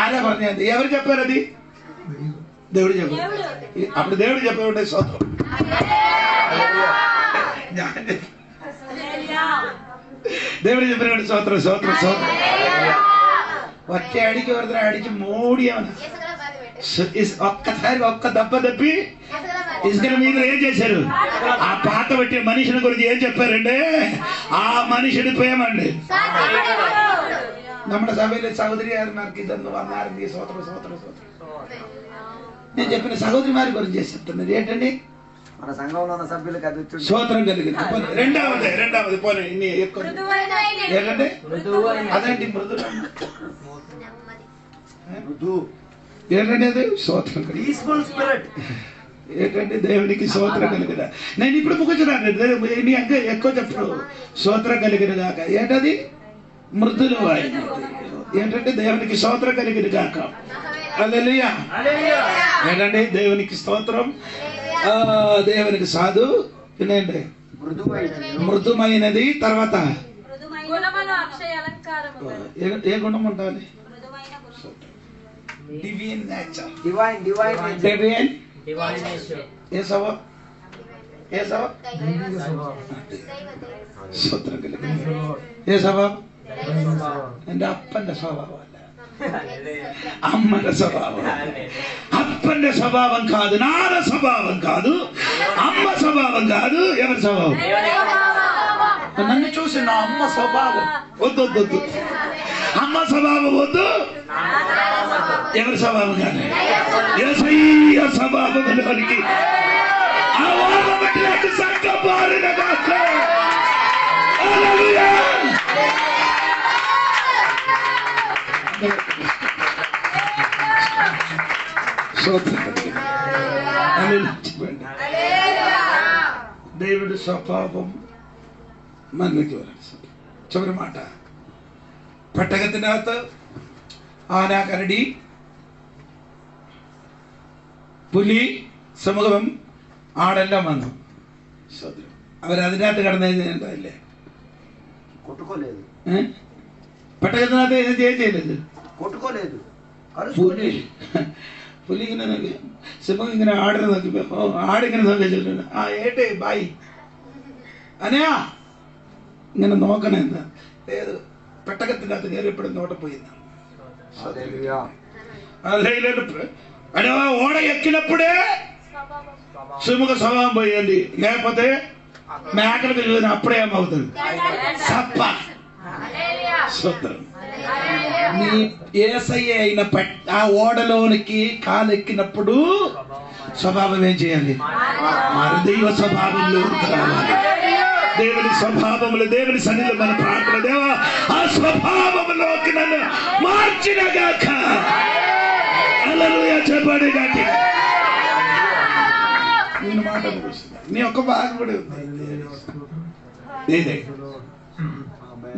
ఆరే പറഞ്ഞది. ఎవరు చెప్పారు అది? దేవుడు చెప్పారు. అప్పుడు దేవుడు చెప్పాడు స్తోత్రం. దేవుడు చెప్పాడు స్తోత్రం స్తోత్రం స్తోత్రం. వచ్చే అడిగి ఎవరితో అడిగి మూడి ఒక్కసారి ఒక్క దెబ్బ తప్పి ఇసుక మీద ఏం చేశారు? ఆ పాత పెట్టే మనిషిని గురించి ఏం చెప్పారంటే ఆ మనిషిని ప్రేమండి. നമ്മുടെ സഭയിലെ സഹോദരിമാർക്ക് ഇതൊന്ന് വന്നായിരുന്നു. സ്വോത്രം സ്വോത്രം സ്വോത്രം. నేను చెప్పిన సహోదరిమారి గురించి చెప్తున్నది ఏంటండి? మన సంఘంలో ఉన్న సభ్యులకు అది వచ్చి స్తోత్రం కలిగింది. రెండవది పోనీ ఇన్ని ఎక్కువ ఏంటంటే అదేంటి మృదు ఏంటంటే అది స్తోత్రం పీస్ఫుల్ స్పిరిట్ ఏంటంటే దేవునికి స్తోత్రం కలిగిన. నేను ఇప్పుడు ముగించున్నాను ఇంకా ఎక్కువ చెప్పు. స్తోత్రం కలిగిన గాక ఏంటది? మృదులు వాయి ఏంటంటే దేవునికి స్తోత్రం కలిగిన గాక. హల్లెలూయా. ఏంటంటే దేవునికి స్తోత్రం. దేవునికి సాధు వినండి మృదుమైనది. తర్వాత ఏ గుణం ఉండాలి? Divine nature. డివైన్ ఏ స్వభావం? ఏ స్వభావం? స్తోత్రం కలిగిన ఏ స్వభావం? എൻ്റെ അപ്പന്റെ സ്വഭാവം, అమ్మల స్వభావం. అప్పన్న స్వభావం కాదు, నాన్న స్వభావం కాదు, అమ్మ స్వభావం కాదు. ఎవరి స్వభావం? నన్ను చూసి నా అమ్మ స్వభావం వద్దు వద్దు వద్దు. అమ్మ స్వభావం వద్దు. ఎవరి స్వభావం కాదు? యేసయ్య స్వభావంలోనికి ఆ వారమట్లకు సంకబారిన గాక. హల్లెలూయా. దేవుడి స్వభావం మనకి చివరి మాట. പെട്ടകത്തിനകത്ത് ആന, കരടി, പുലി, സമൂഹം, ആടെല്ലാം വന്നു. അവരതിനകത്ത് കിടന്നല്ലേ? కొట్టుకోలేదు. പെട്ടകത്തിനകത്ത് ఏం చేయలేదు, కొట్టుకోలేదు. പുലി ഇങ്ങനെ നോക്കി, സിംഹം ഇങ്ങനെ ആടിനെ നോക്കിപ്പോ ആടിങ്ങനെ നോക്കിച്ചിട്ടുണ്ട്. ആ ഏട്ടേ ബായി അനയാ ഇങ്ങനെ നോക്കണേ എന്താ? ഏത് പെട്ടകത്തിനകത്ത് കയറിയപ്പോഴും പോയി. అనే ఓడ ఎక్కినప్పుడే సుముఖ స్వభావం పోయింది. లేకపోతే మేకలు పెరిగిన అప్పుడే ఏమవుతుంది? సప్ప. నీ యేసయ్య అయిన ఆ ఓడలోనికి కాలెక్కినప్పుడు స్వభావం ఏం చేయాలి? మరి దైవ స్వభావంలో రావాలి. దేవుని స్వభావములు, దేవుని సన్నిధిలో మన ప్రార్థన, దేవా ఆ స్వభావంలోకి నన్ను మార్చిన గాక. హల్లెలూయా. చెప్పండి గాక. నేను మాట ముగిస్తున్నా. నీ ఒక్క భాగం కూడా ఉంది.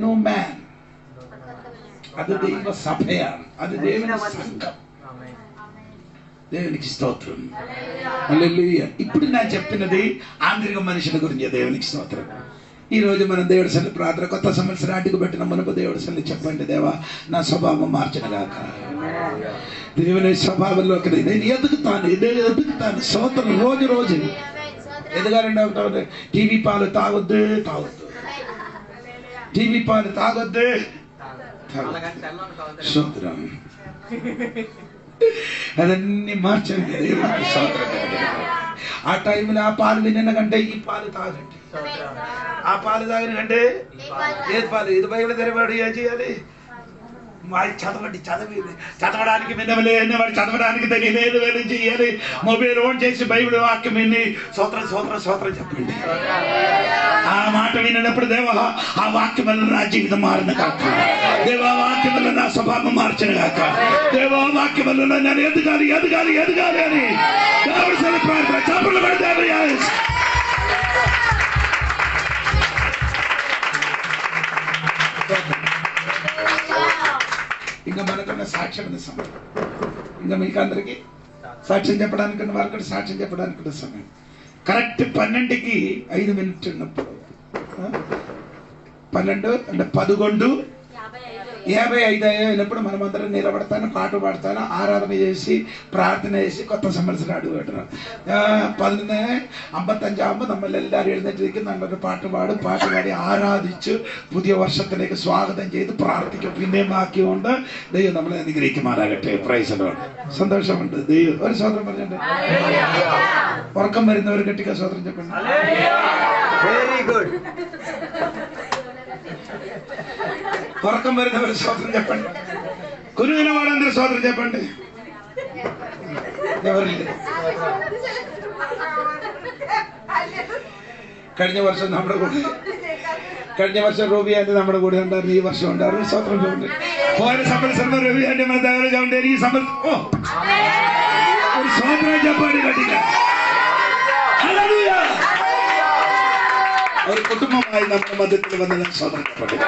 నువ్వు మ్యాన్, అది దైవ సభయాన్, అది దేవుని సంఘం. దేవునికి స్తోత్రం. హల్లెలూయా. ఇప్పుడు నేను చెప్పినది ఆంతరిక మనుషుల గురించి. దేవునికి స్తోత్రం. ఈ రోజు మనం దేవుడి సన్నిధిలో ప్రార్థన, కొత్త సంవత్సరం అడ్డుకు పెట్టిన మునుపు దేవుడి సన్నిధిలో చెప్పండి, దేవా నా స్వభావం మార్చనుగాక. దేవుని స్వభావంలోకి నేను ఎదుగుతాను. స్తోత్రం. రోజు ఎదగాలంటే టీవీ పాలు తాగొద్దు. టీవీ పాలు తాగొద్దు. స్తోత్రం. అదన్నీ మార్చండి. దేవునికి స్తోత్రం. ఆ టైంలో ఆ పాలు విన్న కంటే ఈ పాలు తాగండి. ఆ పాలు తాగిన కంటే ఏది పాలు? ఇది బైబిల్ తెరవాడు ఏం చేయాలి? చదవడానికి వినవలేదు, వాడు చదవడానికి తెలియలేదు, వేరే చేయాలి. మొబైల్ ఓన్ చేసి బైబిల్ వాక్యం విని స్తోత్రం చెప్పండి. ఆ మాట విన్నప్పుడు దేవా ఆ వాక్యం వల్ల నా జీవితం మారిన కాక, దేవా వాక్యం వల్ల నా స్వభావం మార్చిన కాక, దేవా వాక్యం వల్ల నేను ఎదగాలి అని దేవుడి సన్నిధిలో ప్రార్థన. చప్పట్లు కొడతారు. ఇంకా మనకున్న సాక్ష్యం సమయం, ఇంకా మీకు అందరికి సాక్ష్యం చెప్పడానికి, వారికి సాక్ష్యం చెప్పడానికి సమయం. కరెక్ట్ 12కి 5 మినిట్లు ఉన్నప్పుడు 12 అంటే 11:55 అయినప్పుడు మనం అందరం నిలబడతాను, పాట పాడతాను, ఆరాధన చేసి പ്രാർത്ഥന చేసి കൊത്ത സംവത്സരം അടു കേട്ടണം. 11:55 നമ്മളെല്ലാവരും എഴുന്നേറ്റിരിക്കും, നല്ലൊരു പാട്ട് പാടി ആരാധിച്ച് പുതിയ വർഷത്തിലേക്ക് സ്വാഗതം ചെയ്ത് പ്രാർത്ഥിക്കും. പിന്നെ ബാക്കിയുണ്ട്. ദൈവം നമ്മളെ അനുഗ്രഹിക്കുമാറാകട്ടെ. Price the Lord. സന്തോഷമുണ്ട്. ദൈവം ഒരു സ്വതന്ത്രം പറഞ്ഞിട്ടുണ്ട്. ഉറക്കം വരുന്നവർ കെട്ടിക്ക സ്വതന്ത്രം చెప్పండి. Very good. ఉరకం വരുന്നവർ స్తోత్రం చెప్పండి. కురువిన వాడందరూ స్తోత్రం చెప్పండి. ఎవరు లేరు. കഴിഞ്ഞ വർഷം നമ്മുടെ കൂടെ, കഴിഞ്ഞ വർഷം റൂബി ആൻറ്റി നമ്മുടെ കൂടെ ഉണ്ടായിരുന്നു. ഈ വർഷം ഉണ്ടായിരുന്നു. స్తోత్రం చెప్పండి. പോയ സംവത്സരം రవి ആൻറ്റി మన దగ్గరగా ఉండేది. ఈ సంవత్సరం ഒരു స్తోత్రం చెప్పండి గట్టిగా. హల్లెలూయా. ഒരു കുടുംബമായി നമ്മുടെ മധ്യത്തിൽ വന്നതിന് స్తోత్രം చెప్పండి.